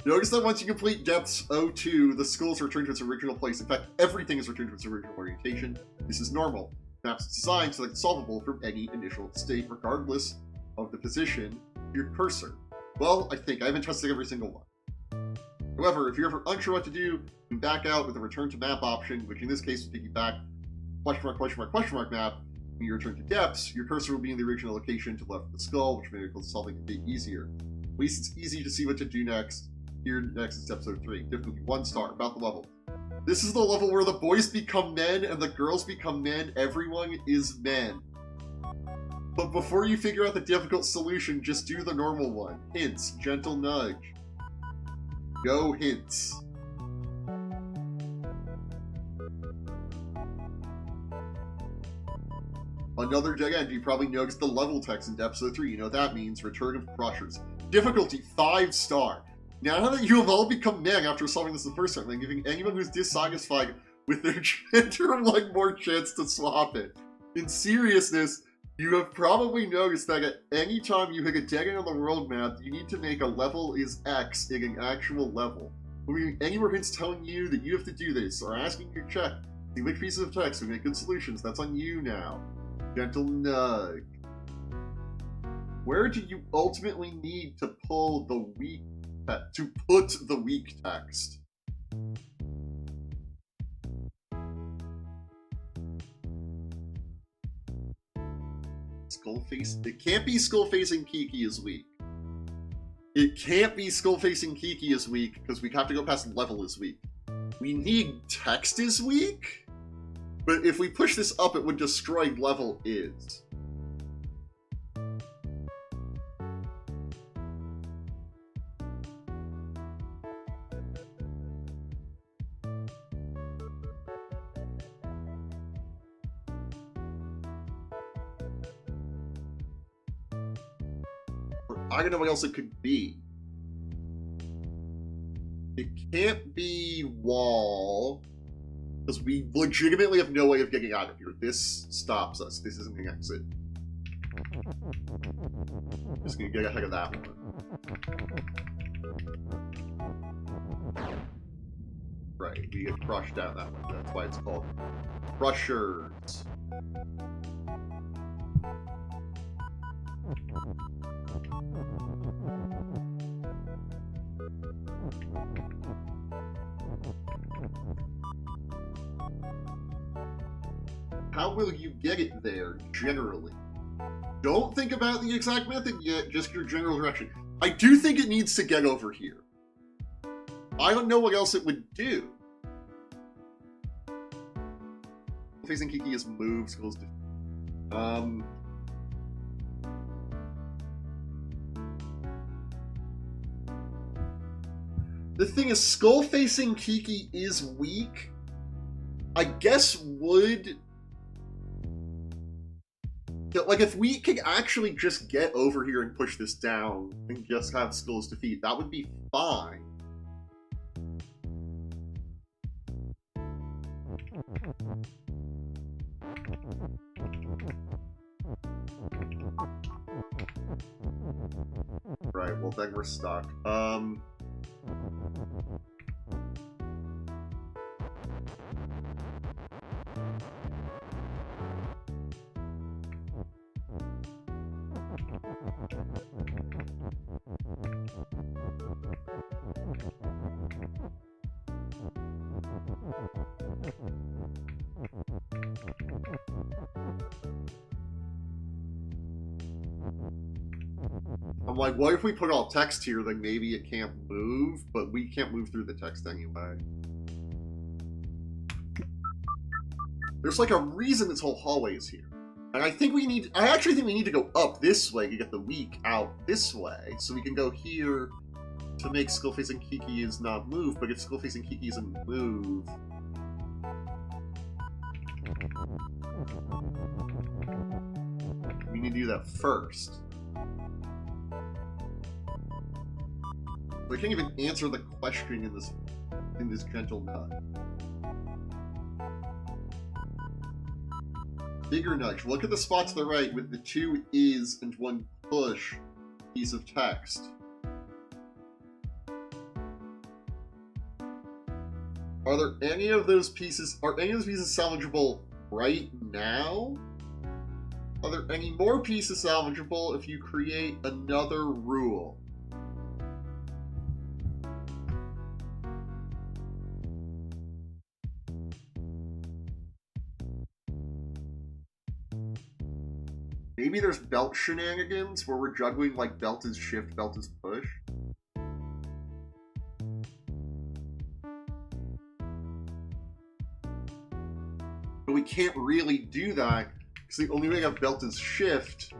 Notice that once you complete Depths 02, the skull is returned to its original place. In fact, everything is returned to its original orientation. This is normal. Maps is designed so that it's solvable from any initial state, regardless of the position of your cursor. Well, I think I haven't tested every single one. However, if you're ever unsure what to do, you can back out with the return to map option, which in this case will take you back map. When you return to Depths, your cursor will be in the original location to the left of the skull, which makes solving a bit easier. At least it's easy to see what to do next. Here next is episode 3. Difficulty 1 star, about the level. This is the level where the boys become men and the girls become men. Everyone is men. But before you figure out the difficult solution, just do the normal one. Hints, gentle nudge. Go hints. Another dead end. You probably noticed the level text in episode 3. You know what that means. Return of Crushers. Difficulty 5 star. Now that you have all become men after solving this the first time, I'm giving anyone who's dissatisfied with their gender one more chance to swap it. In seriousness, you have probably noticed that at any time you hit a dead end on the world map, you need to make a level is X in an actual level. When any more hints telling you that you have to do this, or asking you to check, see which pieces of text would make good solutions, that's on you now. Gentle nudge. Where do you ultimately need to pull the weak to put the weak text? Skullface? It can't be skull-facing Kiki is weak. It can't be skull-facing Kiki is weak, because we have to go past level is weak. We need text is weak? But if we push this up, it would destroy level is. I don't know what else it could be. It can't be wall, because we legitimately have no way of getting out of here. This stops us. This isn't an exit. Just gonna get ahead of that one. Right, we get crushed out that one. That's why it's called Crushers. How will you get it there, generally? Don't think about the exact method yet, just your general direction. I do think it needs to get over here. I don't know what else it would do. Facing Kiki is moves, goes to... The thing is, Skull facing Kiki is weak. I guess would... Like, if we could actually just get over here and push this down and just have Skull's defeat, that would be fine. Right, well then we're stuck. I'm like, what if we put all text here, then maybe it can't move, but we can't move through the text anyway. There's like a reason this whole hallway is here. And I actually think we need to go up this way to get the weak out this way, so we can go here to make Skull facing Kiki is not move, but if Skull facing Kiki isn't move... we need to do that first. I can't even answer the question in this gentle nut. Bigger nudge. Look at the spot to the right with the 2 is and 1 push piece of text. Are there any of those pieces? Are any of those pieces salvageable right now? Are there any more pieces salvageable if you create another rule? Maybe there's belt shenanigans where we're juggling like belt is shift, belt is push. But we can't really do that because the only way I have belt is shift.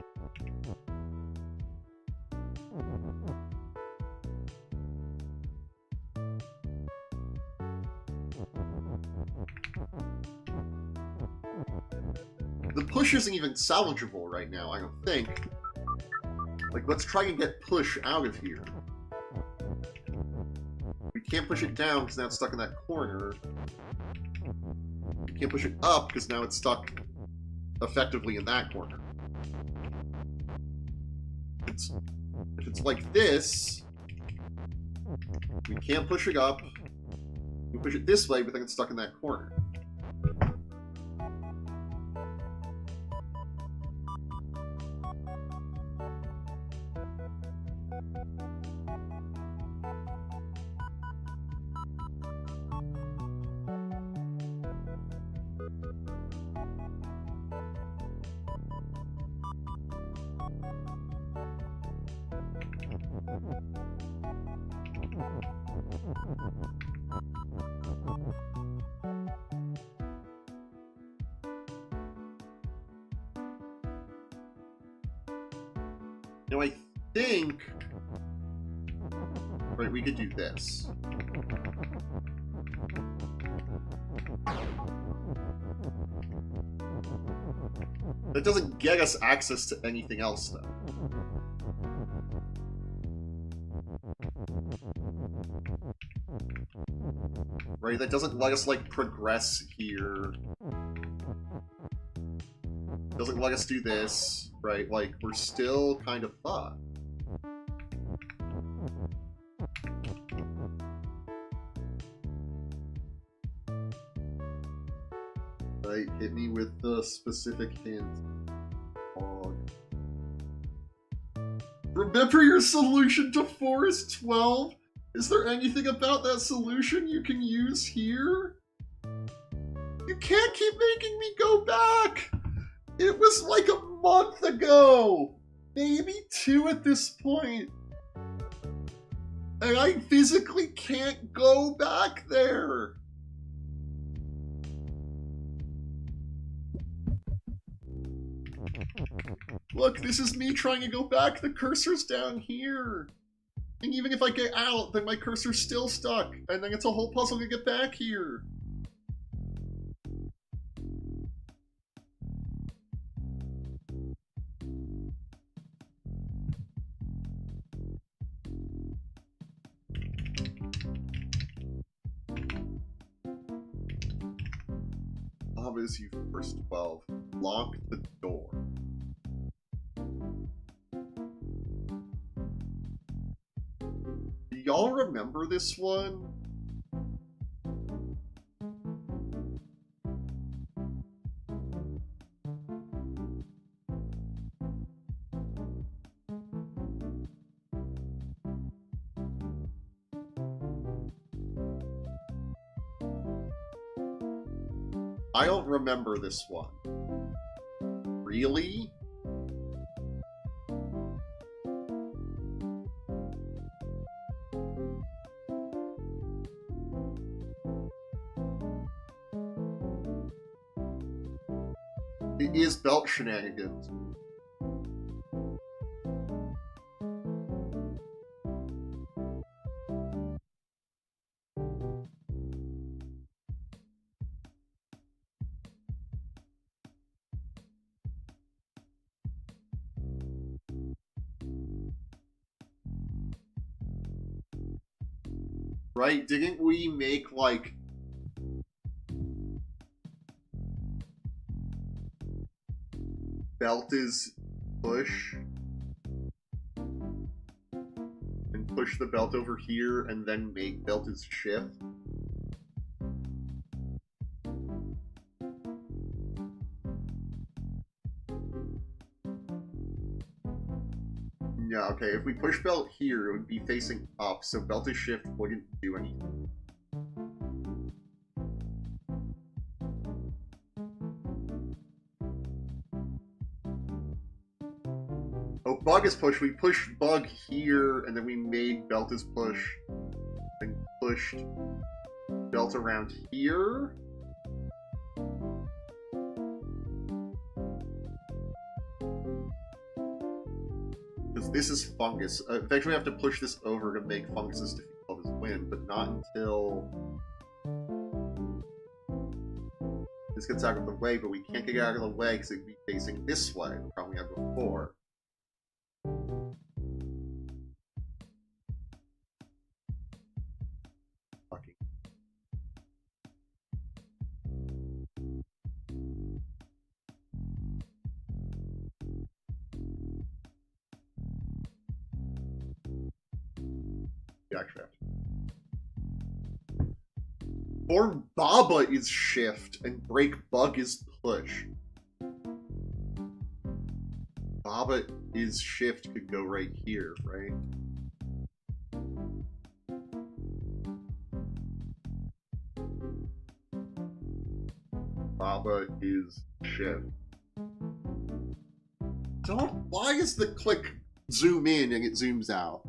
The push isn't even salvageable right now, I don't think. Like, let's try and get push out of here. We can't push it down because now it's stuck in that corner. We can't push it up because now it's stuck effectively in that corner. If it's like this, we can't push it up. We push it this way, but then it's stuck in that corner. Now I think... Right, we could do this. That doesn't get us access to anything else, though. Right? That doesn't let us, like, progress here. Doesn't let us do this, right? Like, we're still kind of fucked. Right? Hit me with the specific hint. Remember your solution to Forest 12? Is there anything about that solution you can use here? You can't keep making me go back! It was like a month ago! Maybe 2 at this point. And I physically can't go back there! Look, this is me trying to go back. The cursor's down here. And even if I get out, then my cursor's still stuck. And then it's a whole puzzle to get back here. Obvious you first 12. Lock the door. Do y'all remember this one? I don't remember this one. Really? It is belt shenanigans. Right? Didn't we make, like... Belt is push? And push the belt over here, and then make belt is shift? Yeah, okay, if we push belt here, it would be facing up, so belt is shift wouldn't do anything. Oh, bug is push. We pushed bug here, and then we made belt is push, and pushed belt around here. Because this is fungus. Eventually we have to push this over to make fungus's defeat Clovis win, but not until this gets out of the way, but we can't get out of the way because it'd be facing this way, the problem we had before. Fucking. Backdraft. Form Baba is shift, and break bug is push. Baba is shift could go right here, right? Baba is shift. Don't. Why is the click zoom in and it zooms out?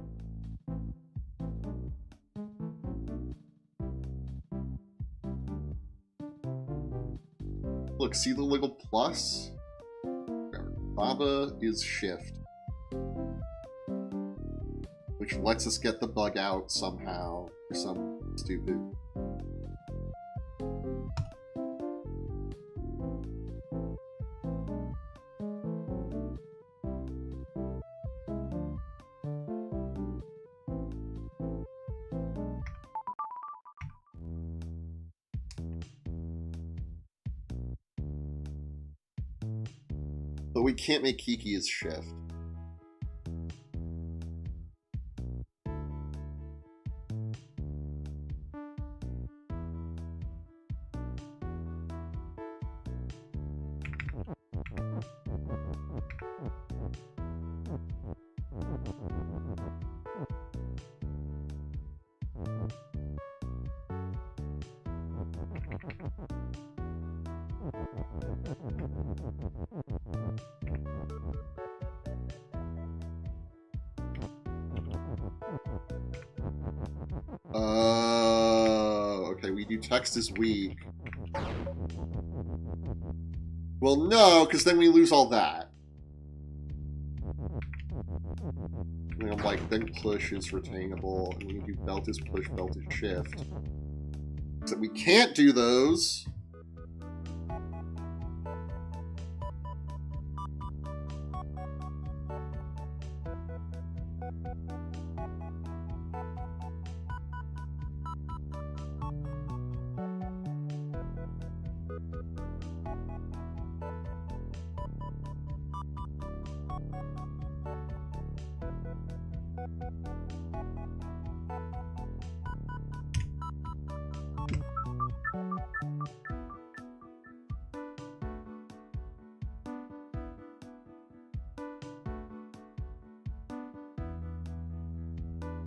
Look, see the little plus? Baba is shift. Which lets us get the bug out somehow, or some stupid... But we can't make Kiki his shift. Okay, we do text is weak. Well, no, because then we lose all that. And I'm like, then push is retainable, and we can do belt is push, belt is shift. Except we can't do those.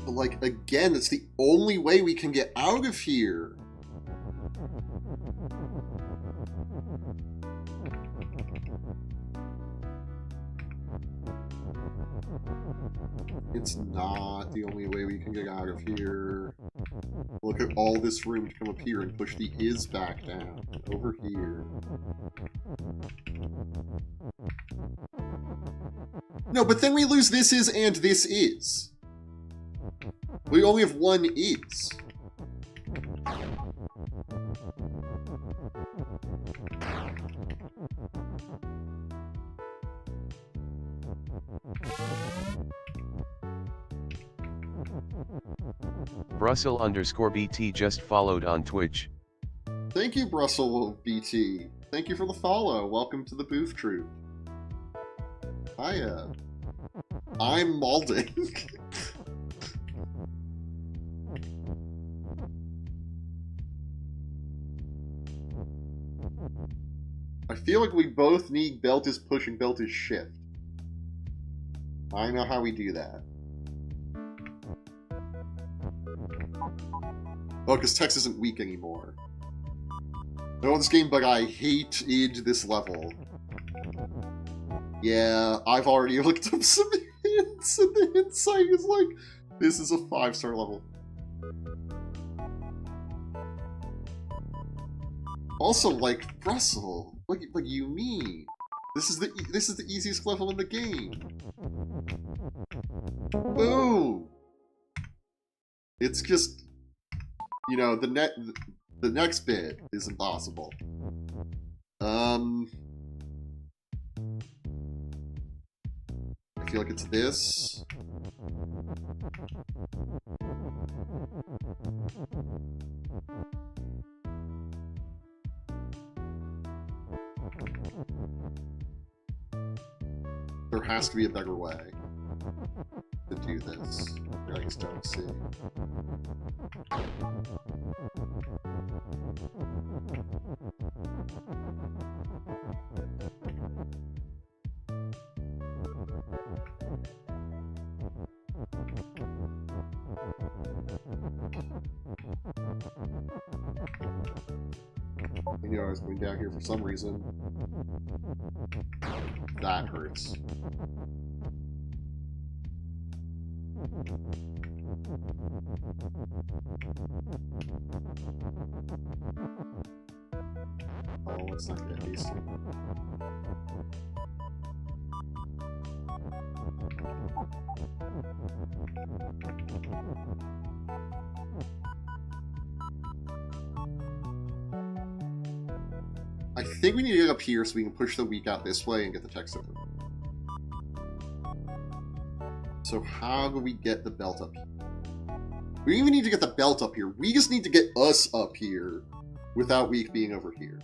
But, like, again, it's the only way we can get out of here. It's not the only way we can get out of here. Look at all this room to come up here and push the is back down. Over here. No, but then we lose this is and this is. We only have one is. Brussel_BT just followed on Twitch. Thank you, Brussel BT. Thank you for the follow. Welcome to the Booth Troop. Hiya. I'm Malden. I feel like we both need belt is push and belt is shift. I know how we do that. Oh, because Tex isn't weak anymore. I know this game, but I hated this level. Yeah, I've already looked up some hints, and the hint site is like, this is a 5-star level. Also, like, Brussel, what do you mean? This is the easiest level in the game. Boom! It's just, you know, the next bit is impossible. I feel like it's this. There has to be a better way to do this. I just don't see. I knew I was going down here for some reason. That hurts. Oh, let's not get hasty. I think we need to get up here so we can push the weak out this way and get the text over. So how do we get the belt up here? We don't even need to get the belt up here. We just need to get us up here without weak being over here.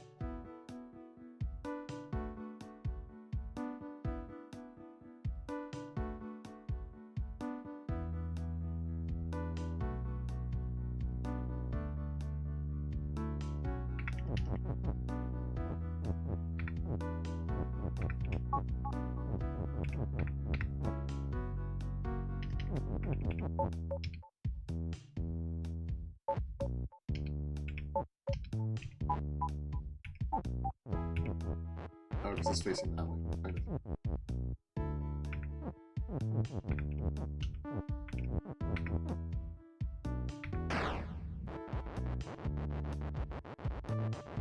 Oh, because it's facing that way. Kind of.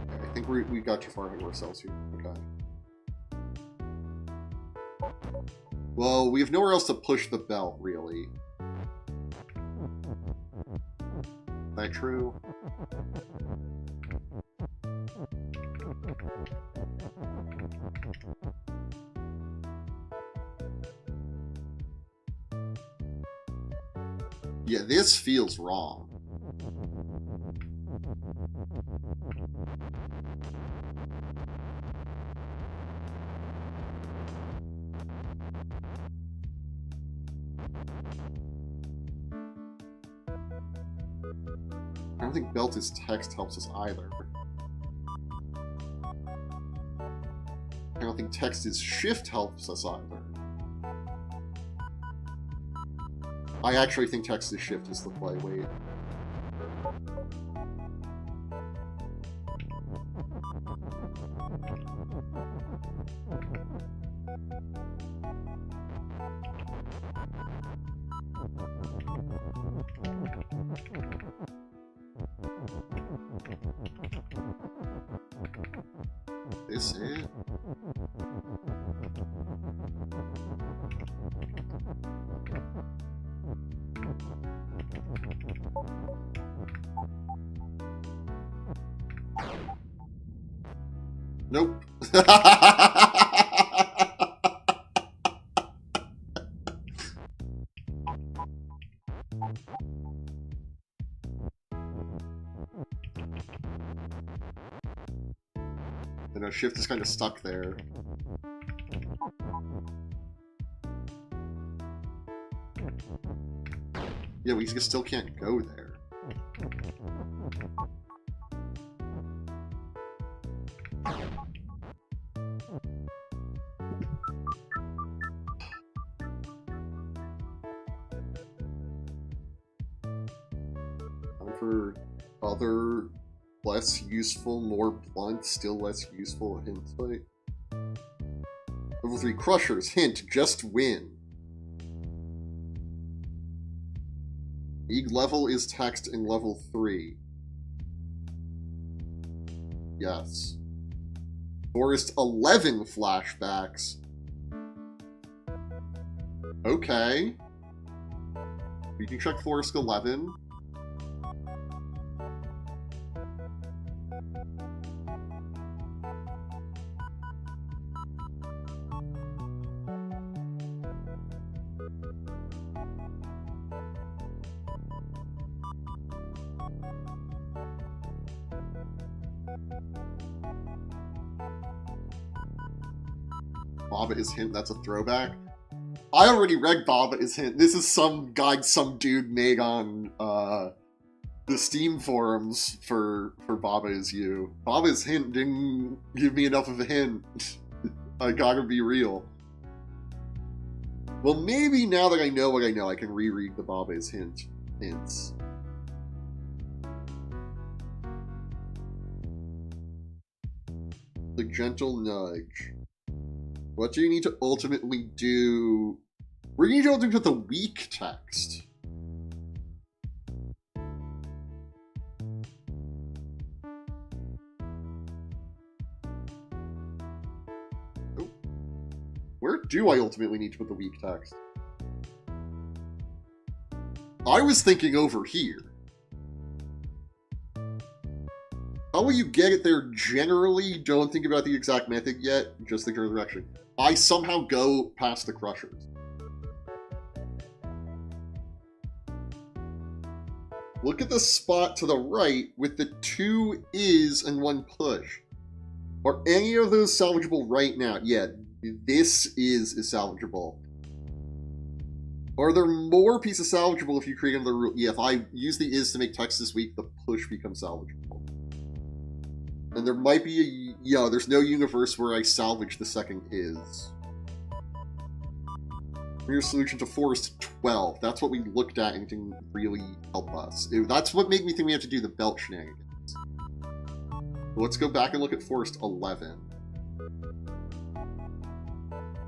Okay, I think we got too far ahead of ourselves here. Okay. Well, we have nowhere else to push the belt, really. Is that true? Yeah, this feels wrong. I don't think belt is text helps us either. I don't think text is shift helps us either. I actually think text is shift is the play. Wait. This it? Nope. You know, shift is kind of stuck there. Yeah, we still can't go there. For other less useful, more blunt, still less useful hints like level 3 crushers, hint, just win. League level is text in level 3. Yes. Forest 11 flashbacks. Okay. We can check Forest 11. Baba is hint, that's a throwback. I already read Baba is hint. This is some guide some dude made on the Steam forums for Baba is you. Baba is hint didn't give me enough of a hint. I gotta be real. Well, maybe now that I know what I know, I can reread the Baba is hints. The gentle nudge. What do you need to ultimately do? We're going to ultimately put the weak text. Oh. Where do I ultimately need to put the weak text? I was thinking over here. How will you get it there generally? Don't think about the exact method yet, just the general direction. I somehow go past the crushers. Look at the spot to the right with the 2 is and 1 push. Are any of those salvageable right now? Yeah, this is salvageable. Are there more pieces salvageable if you create another rule? Yeah, if I use the is to make text this week, the push becomes salvageable. And there might be a... there's no universe where I salvage the second is. Your solution to Forest 12. That's what we looked at and didn't really help us. That's what made me think we have to do the belt shenanigans. Let's go back and look at Forest 11.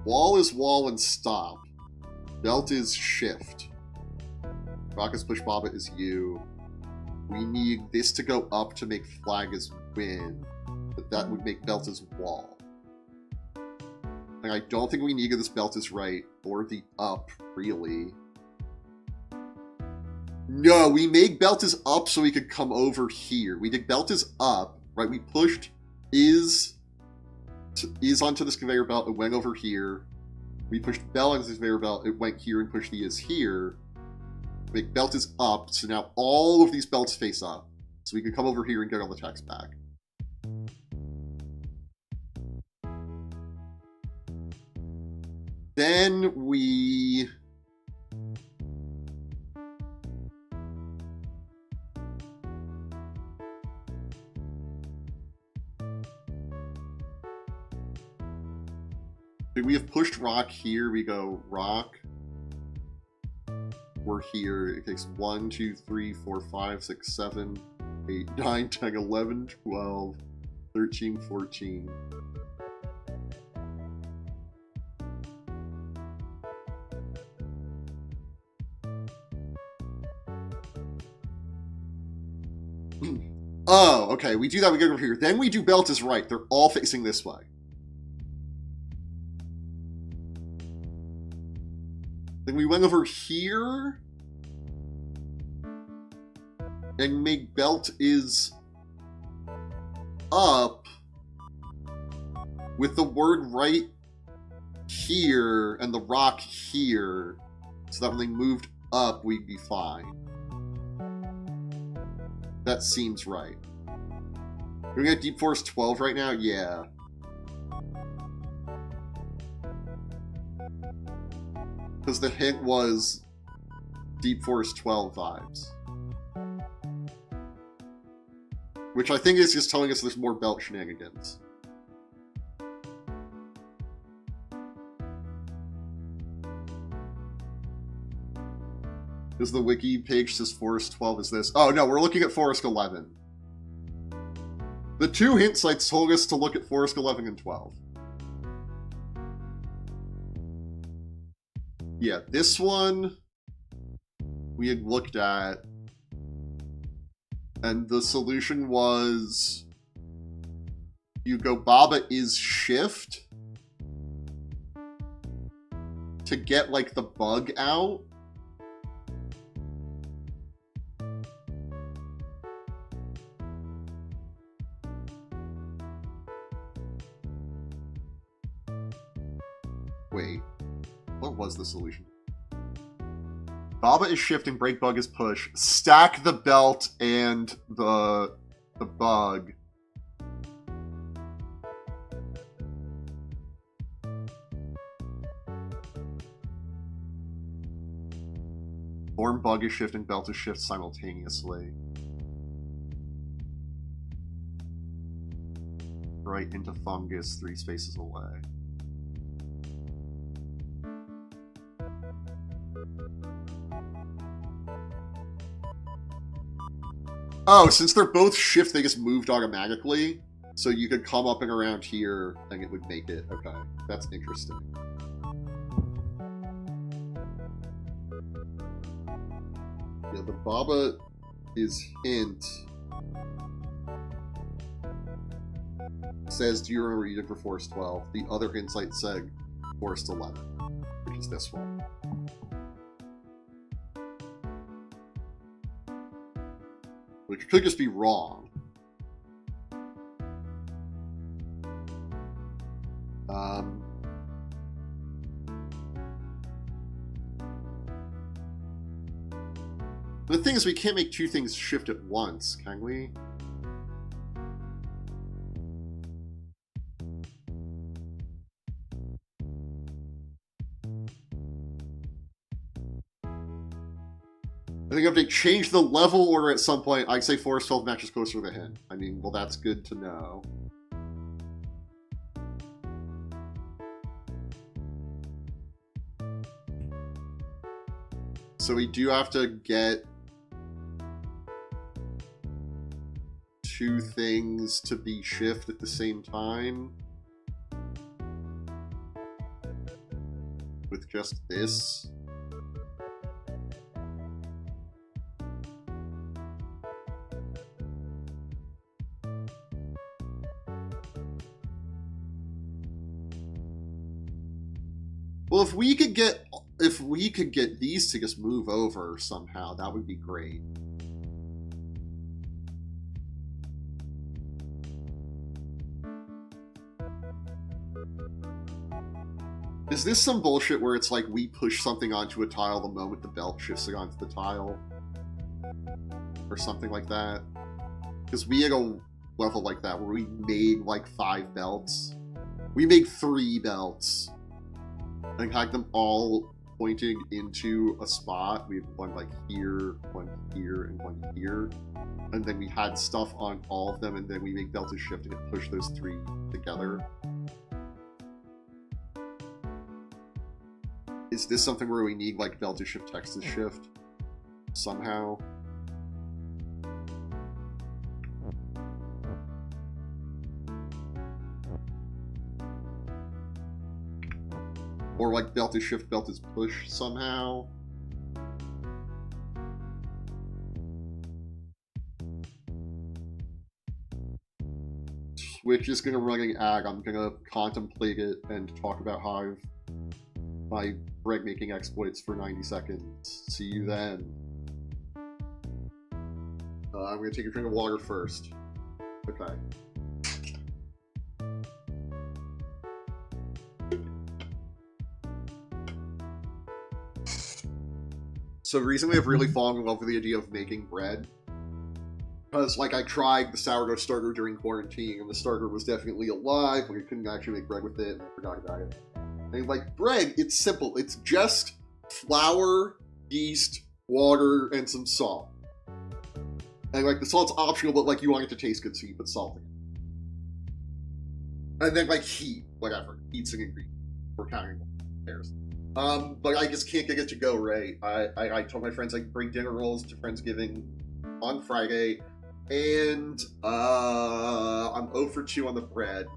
Wall is wall and stop. Belt is shift. Rockets push Bobbit is you. We need this to go up to make flag as win. But that would make belt as wall. And I don't think we need this belt is right, or the up, really. No, we made belt is up so we could come over here. We did belt is up, right? We pushed is onto this conveyor belt, it went over here. We pushed belt onto this conveyor belt, it went here and pushed the is here. Make belt is up, so now all of these belts face up. So we can come over here and get all the text back. Then we... we have pushed rock here, we go rock. We're here. It takes 1, 2, 3, 4, 5, 6, 7, 8, 9, 10, 11, 12, 13, 14. Oh, okay. We do that, we go over here. Then we do belt is right. They're all facing this way. Then we went over here and make belt is up with the word right here and the rock here, so that when they moved up, we'd be fine. That seems right. Are we gonna Deep Forest 12 right now? Yeah. Because the hint was Deep Forest 12 vibes. Which I think is just telling us there's more belt shenanigans. Is the wiki page says Forest 12 is this? Oh no, we're looking at Forest 11. The two hint sites told us to look at Forest 11 and 12. Yeah, this one we had looked at, and the solution was you go Baba is shift to get like the bug out. Wait, what was the solution? Baba is shift and break bug is push. Stack the belt and the bug. Form bug is shift and belt is shift simultaneously. Right into fungus 3 spaces away. Oh, since they're both shift, they just moved automatically. So you could come up and around here, and it would make it. Okay, that's interesting. Yeah, the Baba is hint. Says, do you remember you did for Forest 12? The other insight said Forest 11, which is this one. Which could just be wrong. The thing is, we can't make two things shift at once, can we? think if they change the level order at some point, I'd say Forest 12 matches closer to the hint. I mean, well, that's good to know. So we do have to get 2 things to be shift at the same time. With just this. Well, if we could get these to just move over somehow, that would be great. Is this some bullshit where it's like we push something onto a tile the moment the belt shifts it onto the tile? Or something like that? Because we had a level like that where we made like 5 belts. We made 3 belts. And had them all pointing into a spot. We had one like here, and one here. And then we had stuff on all of them, and then we make delta shift and push those 3 together. Is this something where we need like delta shift text to shift somehow? Or like belt is shift, belt is push somehow. Twitch is gonna run an ag. I'm gonna contemplate it and talk about how I've my bread making exploits for 90 seconds. See you then. I'm gonna take a drink of water first. Okay. So recently I've really fallen in love with the idea of making bread. Because, like, I tried the sourdough starter during quarantine, and the starter was definitely alive, but I couldn't actually make bread with it, and I forgot about it. And, like, bread, it's simple. It's just flour, yeast, water, and some salt. And, like, the salt's optional, but, like, you want it to taste good, so you put salt in it. And then, like, heat. Whatever. Heat's an ingredient. We're counting pairs. But I just can't get it to go right. I told my friends I'd bring dinner rolls to Friendsgiving on Friday, and I'm 0 for 2 on the bread.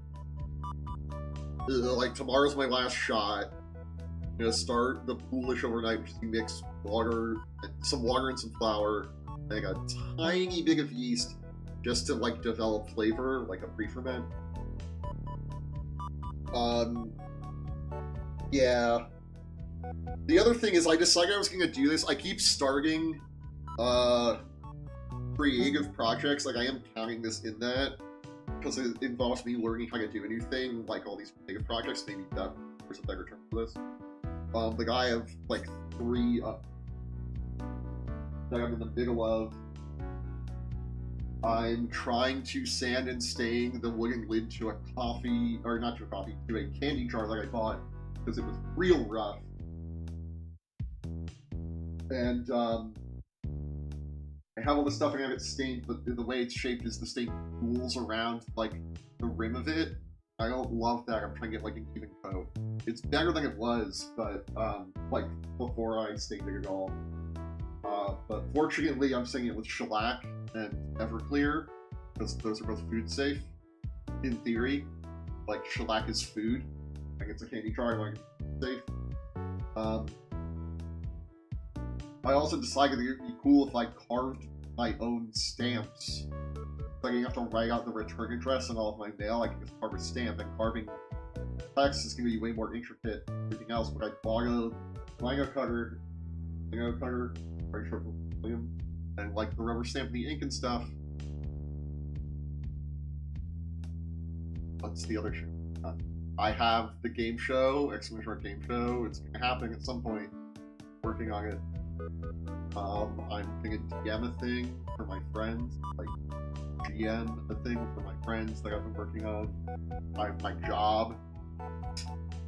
Like, tomorrow's my last shot. I'm gonna start the foolish overnight, which is you mix water, some water and some flour, and a tiny bit of yeast just to, like, develop flavor, like a pre-ferment. Yeah. The other thing is, I decided I was going to do this. I keep starting creative projects. Like, I am counting this in that because it involves me learning how to do a new thing, like all these creative projects. Maybe there's a better term for this. The guy have like 3 that I'm in the middle of. I'm trying to sand and stain the wooden lid to a coffee, or not to a coffee, to a candy jar that I bought because it was real rough. And I have all the stuff and I have it stained, but the way it's shaped is the stain pools around, like, the rim of it. I don't love that. I'm trying to get, like, an even coat. It's better than it was, but, like, before I stained it at all. But fortunately, I'm staining it with shellac and Everclear, because those are both food safe, in theory. Like, shellac is food. Like, it's a candy jar, like, safe. I also decided it would be cool if I carved my own stamps. Like, you have to write out the return address and all of my mail. I can just carve a stamp, and carving text is going to be way more intricate than everything else. But I bought a Lino cutter, very short William, and like the rubber stamp and the ink and stuff. What's the other show? I have the game show, exclamation game show. It's going to happen at some point. Working on it. I'm going to DM a thing for my friends, like GM a thing for my friends that I've been working on. I have my job,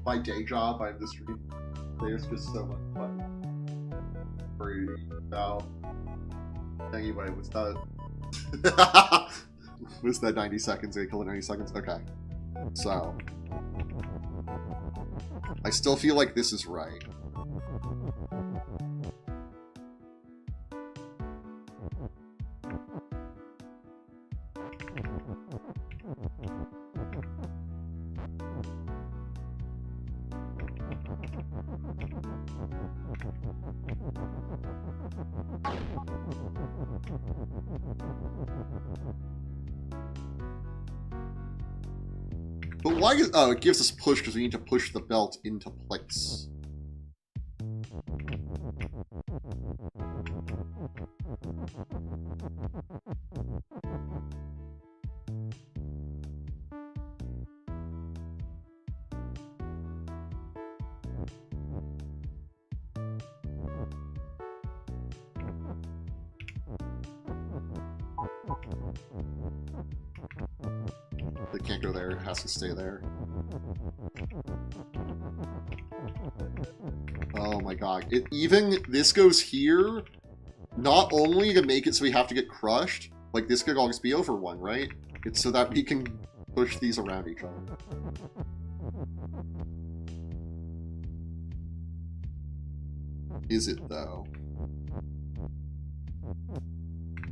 my day job. I have this stream. There's just so much fun worried about. Anyway, was that... was that 90 seconds? Did I kill it 90 seconds? Okay. So... I still feel like this is right. But why is... Oh, it gives us push because we need to push the belt into place. It can't go there, it has to stay there. Oh my god. Even this goes here, not only to make it so we have to get crushed, like this could always be over one, right? It's so that we can push these around each other. Is it though?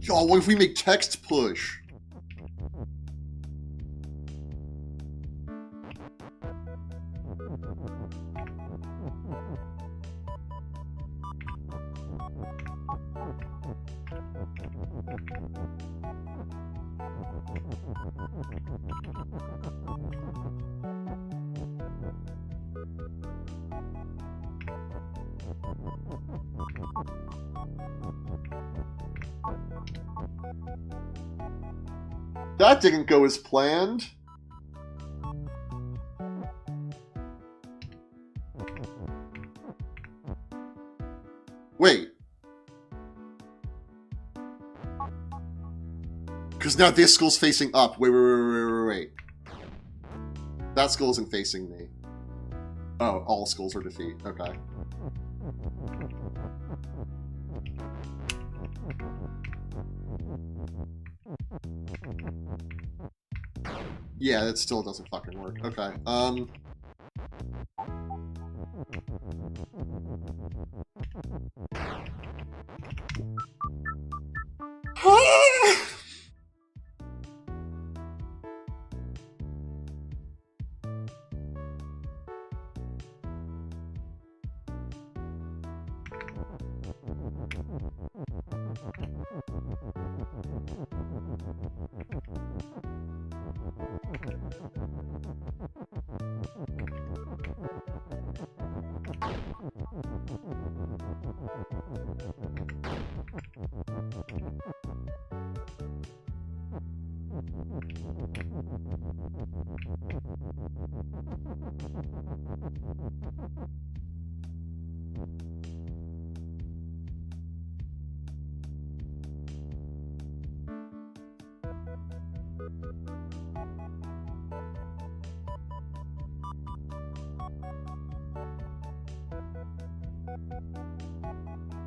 Yo, what if we make text push? That didn't go as planned. Wait. Because now this skull's facing up. Wait. That skull isn't facing me. Oh, all skulls are defeat. Okay. Yeah, that still doesn't fucking work. Okay,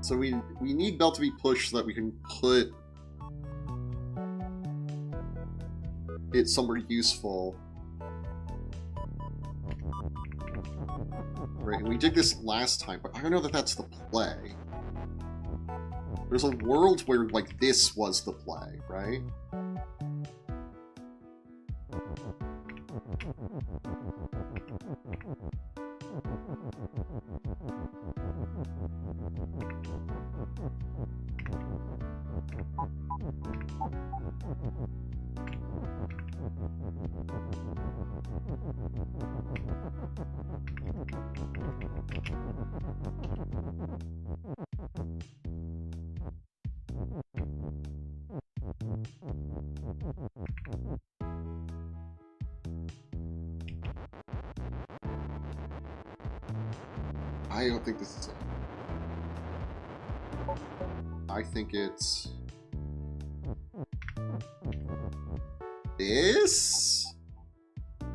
so we need belt to be pushed so that we can put it somewhere useful. Right, and we did this last time, but I don't know that that's the play. There's a world where, like, this was the play, right? I don't think this is it. I think it's... this?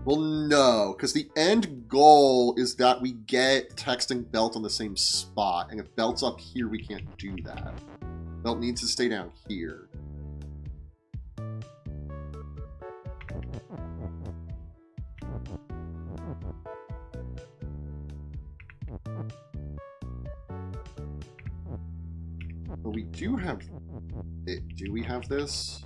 Well, no, because the end goal is that we get text and belt on the same spot, and if belt's up here, we can't do that. Belt needs to stay down here. But we do have it. Do we have this?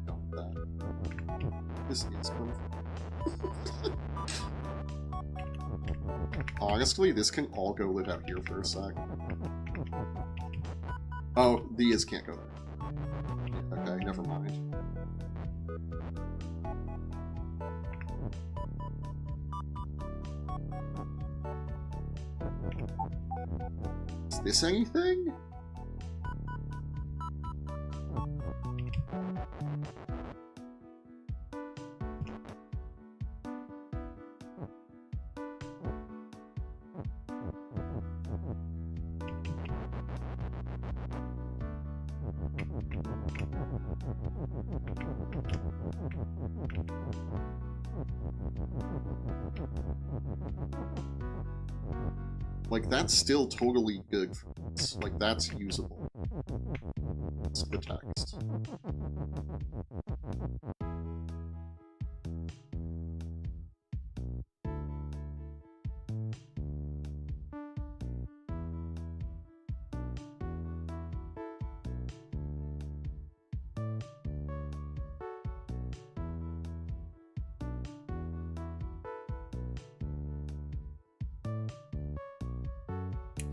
No, that. This is fun. Honestly, this can all go live out here for a sec. Oh, these can't go there. Okay, never mind. Is this anything? Like, that's still totally good for us. Like, that's usable. It's the text.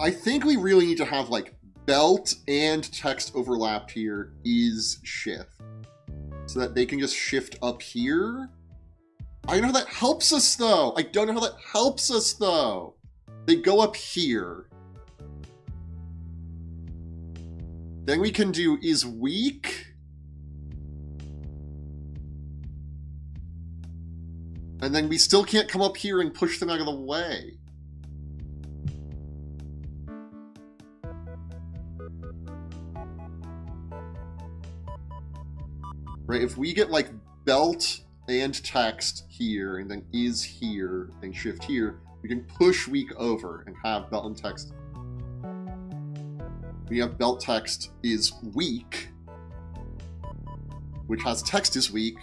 I think we really need to have, like, belt and text overlapped here is shift. So that they can just shift up here. I don't know how that helps us, though. I don't know how that helps us, though. They go up here. Then we can do is weak. And then we still can't come up here and push them out of the way. Right, if we get, like, belt and text here, and then is here, and shift here, we can push weak over and have belt and text. We have belt text is weak, which has text is weak,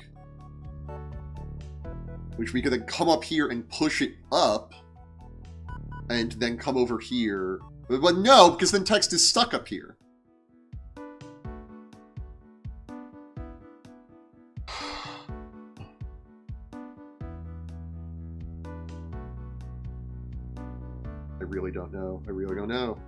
which we could then come up here and push it up, and then come over here. But no, because then text is stuck up here. I really don't know. I really don't know.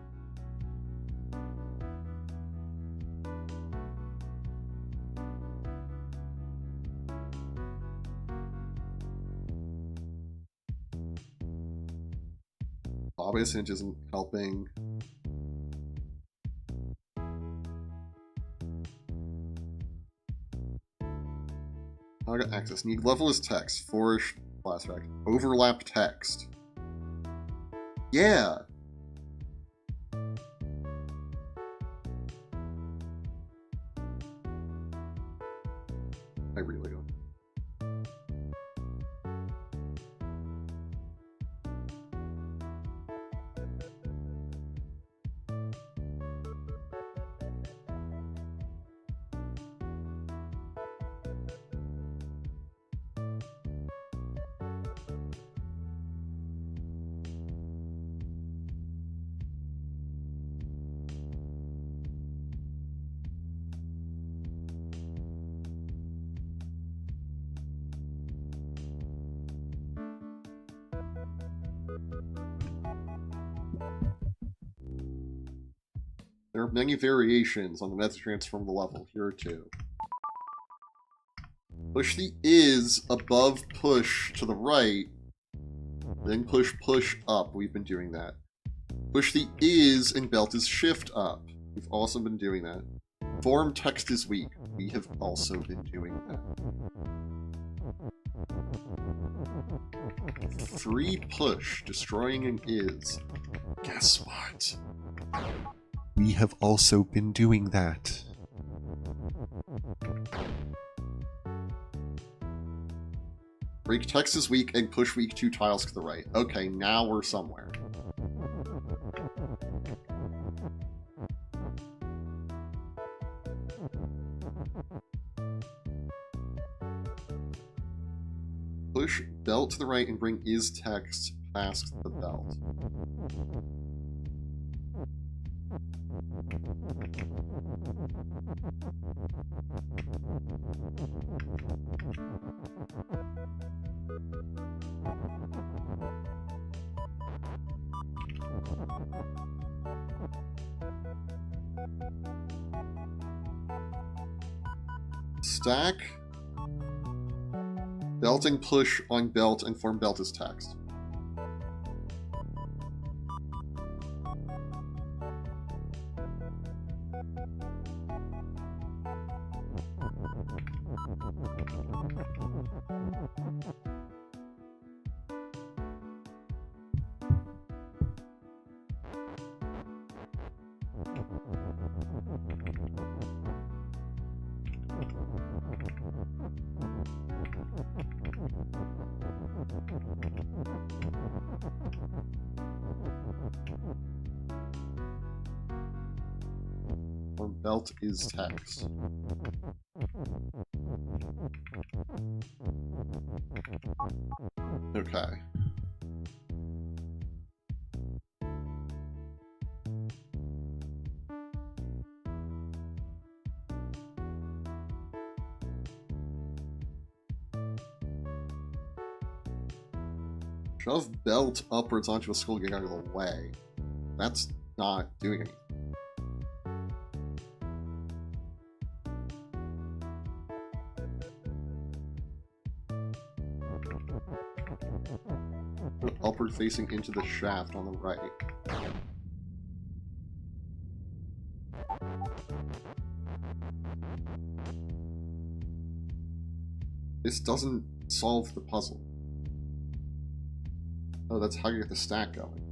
Obvious Hinge isn't helping. I got access. Need level is text. Flourish flashback. Overlap text. Yeah. I really don't. There are many variations on the method to transform the level. Here are two. Push the is above push to the right, then push push up. We've been doing that. Push the is and belt is shift up. We've also been doing that. Form text is weak. We have also been doing that. Free push, destroying an is. Guess what? We have also been doing that. Break text is weak and push weak 2 tiles to the right. Okay, now we're somewhere. Push belt to the right and bring is text past the belt. Stack belting push on belt and form belt as text. Or belt is text. Okay. Shove belt upwards onto a skull, get out of the way. That's not doing anything. Upward facing into the shaft on the right. This doesn't solve the puzzle. Oh, that's how you get the stack going.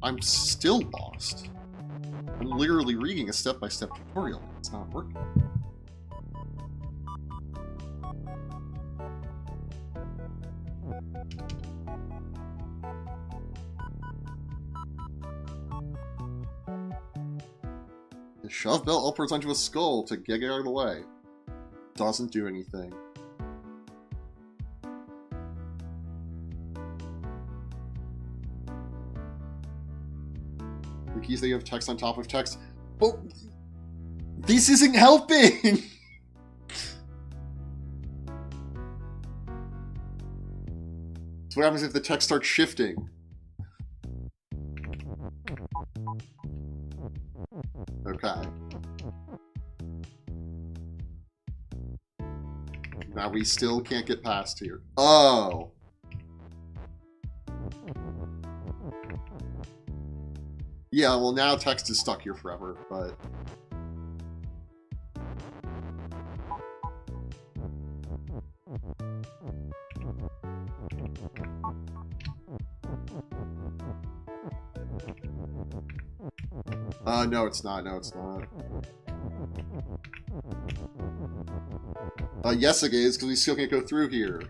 I'm still lost. I'm literally reading a step-by-step tutorial. It's not working. Shove belt upwards onto a skull to get it out of the way. Doesn't do anything. The keys that you have text on top of text. But this isn't helping! So what happens if the text starts shifting? Okay. Now we still can't get past here. Oh! Yeah, well now text is stuck here forever, but... no, it's not. No, it's not. Yes, it is, because we still can't go through here.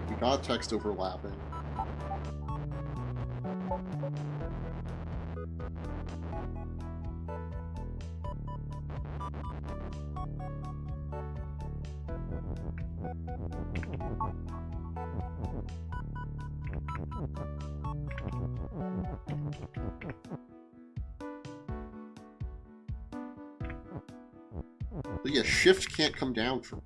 We got text overlapping. But yeah, shift can't come down from here.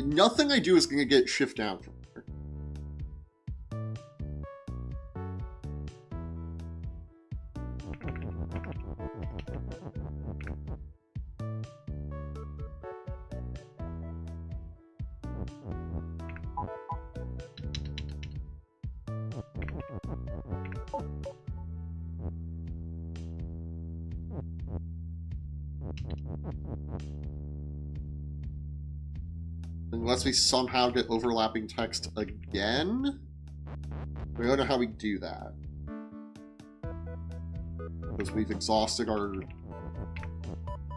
Nothing I do is going to get shift down from here. Unless we somehow get overlapping text again? We don't know how we do that. Because we've exhausted our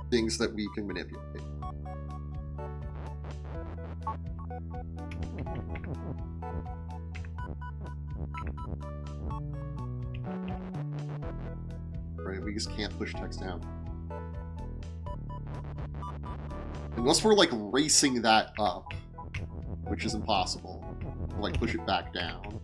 things that we can manipulate. Right, we just can't push text down. Unless we're, like, racing that up, which is impossible. Or, like, push it back down.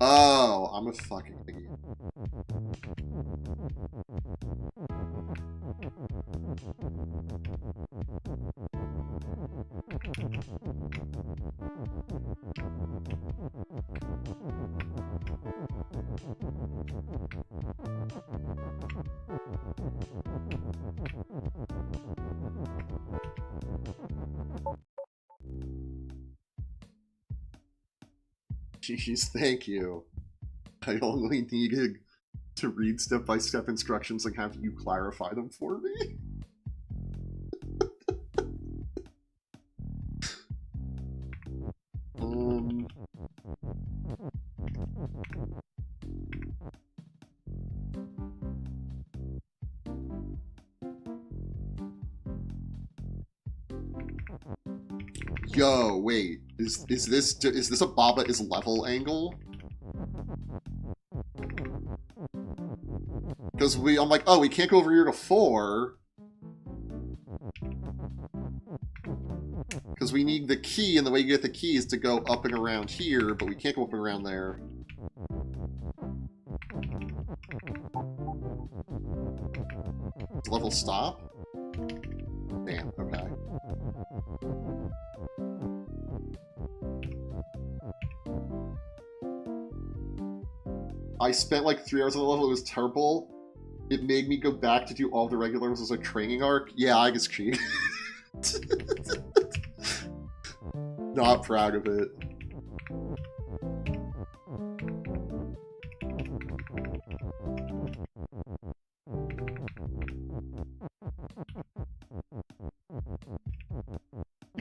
Oh, I'm a fucking idiot. Jeez, thank you. I only needed to read step-by-step instructions and have you clarify them for me. Yo, wait. Is this a Baba is level angle? Because I'm like, oh, we can't go over here to 4. Because we need the key, and the way you get the key is to go up and around here, but we can't go up and around there. Does level stop? Damn, okay. I spent like 3 hours on the level, it was terrible. It made me go back to do all the regulars as a training arc. Yeah, I just cheated. Not proud of it.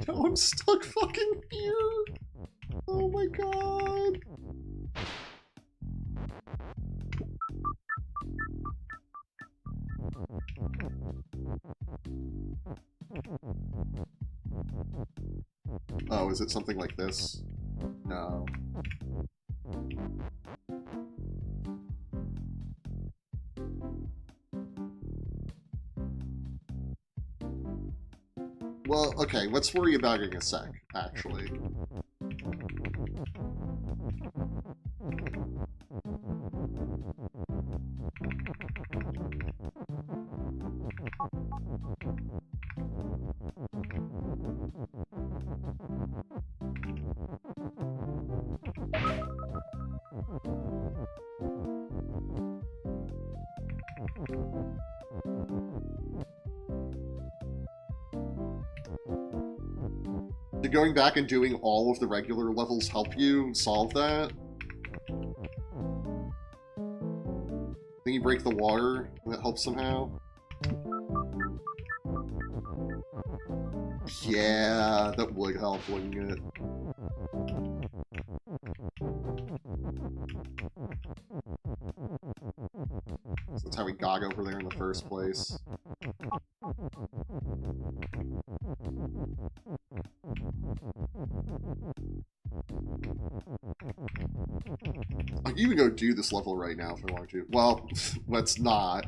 No, I'm stuck fucking here. Oh my god. Oh, is it something like this? No. Well, okay, let's worry about it in a sec, actually. Did going back and doing all of the regular levels help you solve that? Then you break the water, and that helps somehow? Yeah, that would help, wouldn't it? So that's how we got over there in the first place. I can even go do this level right now if I want to. Well, let's not.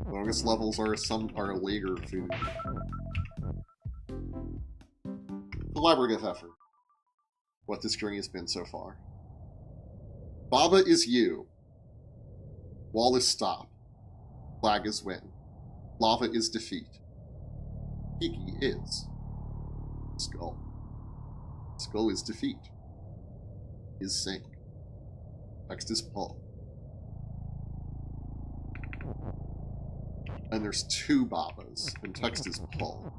Longest levels are a later food. Collaborative effort. What this journey has been so far. Baba is you. Wall is stop. Flag is win. Lava is defeat. Kiki is skull. Skull is defeat. Is sink. Next is pull. And there's two Babas, and text is pull.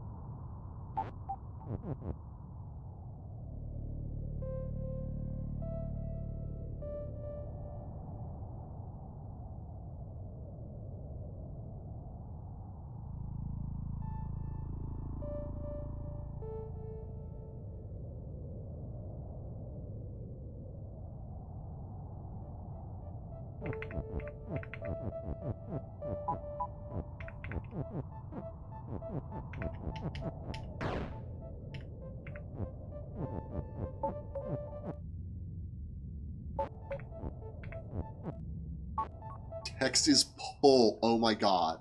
Text is pull. Oh my god.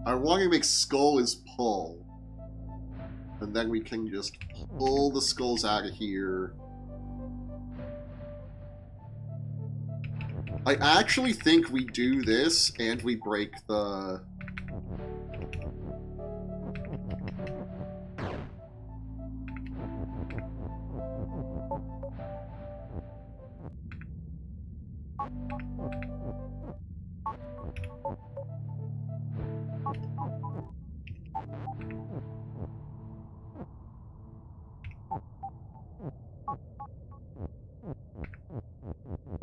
I want to make skull is pull. And then we can just pull the skulls out of here. I actually think we do this and we break the...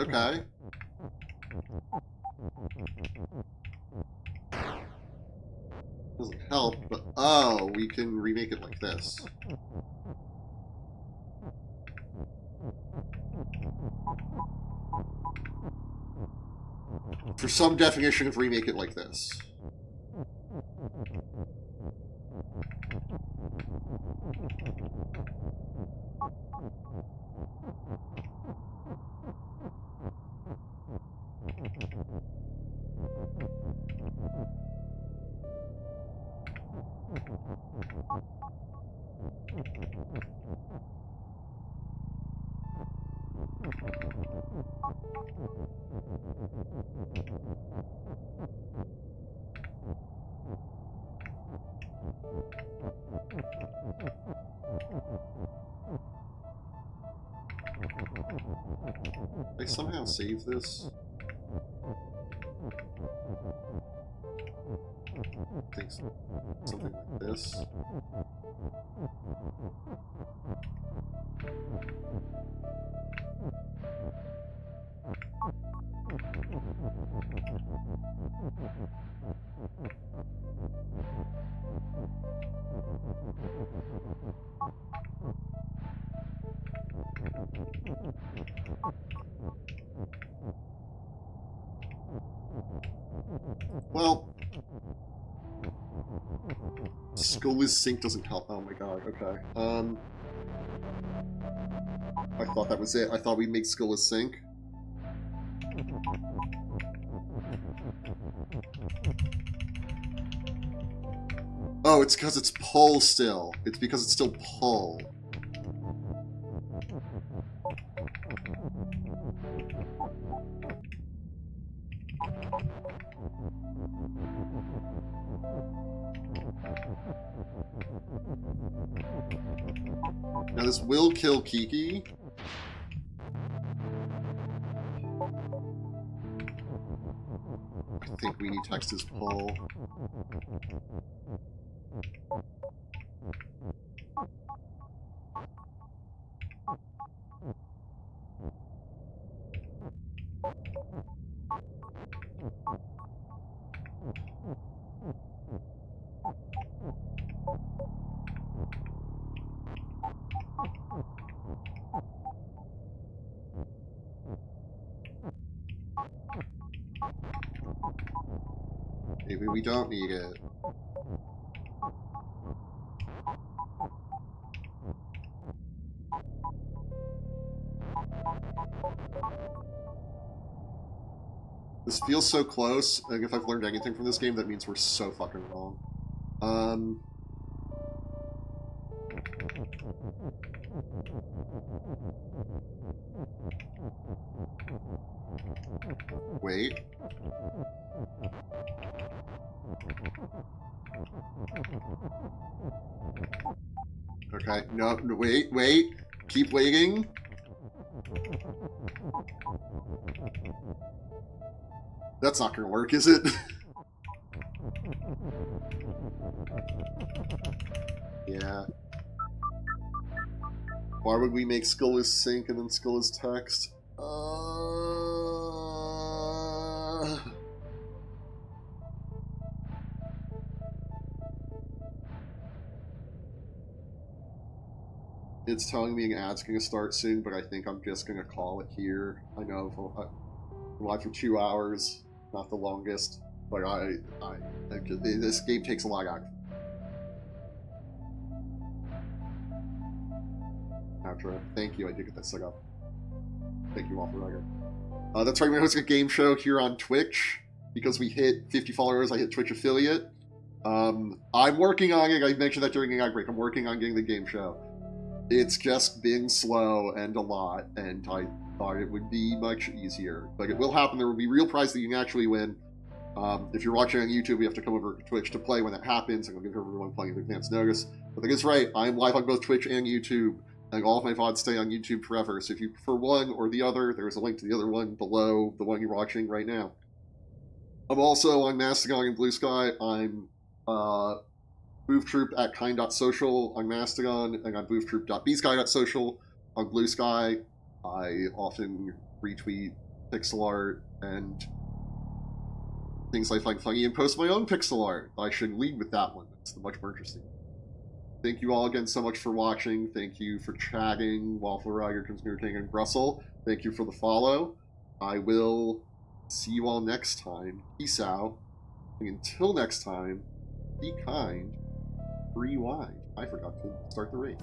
Okay. Doesn't help, but oh, we can remake it like this. For some definition of remake it like this. I somehow save this. I think so. Something like this. Well, skull is sync doesn't help. Oh my god, okay. I thought that was it. I thought we'd make skull is sync. Oh, it's because it's pull still. It's because it's still pull. Now this will kill Kiki. I think we need text as pull. Maybe we don't need it. This feels so close. Like, if I've learned anything from this game, that means we're so fucking wrong. Wait. Okay, no, wait. Keep waiting. That's not gonna work, is it? Yeah. Why would we make skill as sync and then skill as text? It's telling me an ad's gonna start soon, but I think I'm just gonna call it here. I know I'm live for 2 hours, not the longest, but this game takes a lot out. Outro. Thank you, I did get that set up. Thank you all for that. That's right, we're hosting a game show here on Twitch. Because we hit 50 followers, I hit Twitch affiliate. I'm working on it. I mentioned that during the ad break. I'm working on getting the game show. It's just been slow and a lot, and I thought it would be much easier. But it will happen. There will be real prizes that you can actually win. If you're watching on YouTube, you have to come over to Twitch to play when that happens. I'm going to give everyone plenty of advance notice. But that is right. I'm live on both Twitch and YouTube, and all of my VODs stay on YouTube forever. So if you prefer one or the other, there's a link to the other one below the one you're watching right now. I'm also on Mastodon and Blue Sky. I'm BoothTroop at kind.social on Mastodon, and on BoothTroop.bsky.social on Blue Sky. I often retweet pixel art and things I find funny and post my own pixel art. I should lead with that one. It's the much more interesting. Thank you all again so much for watching. Thank you for chatting. Waffle Rider, Consumer King, and Brussel. Thank you for the follow. I will see you all next time. Peace out. And until next time, be kind. Rewind. I forgot to start the rate.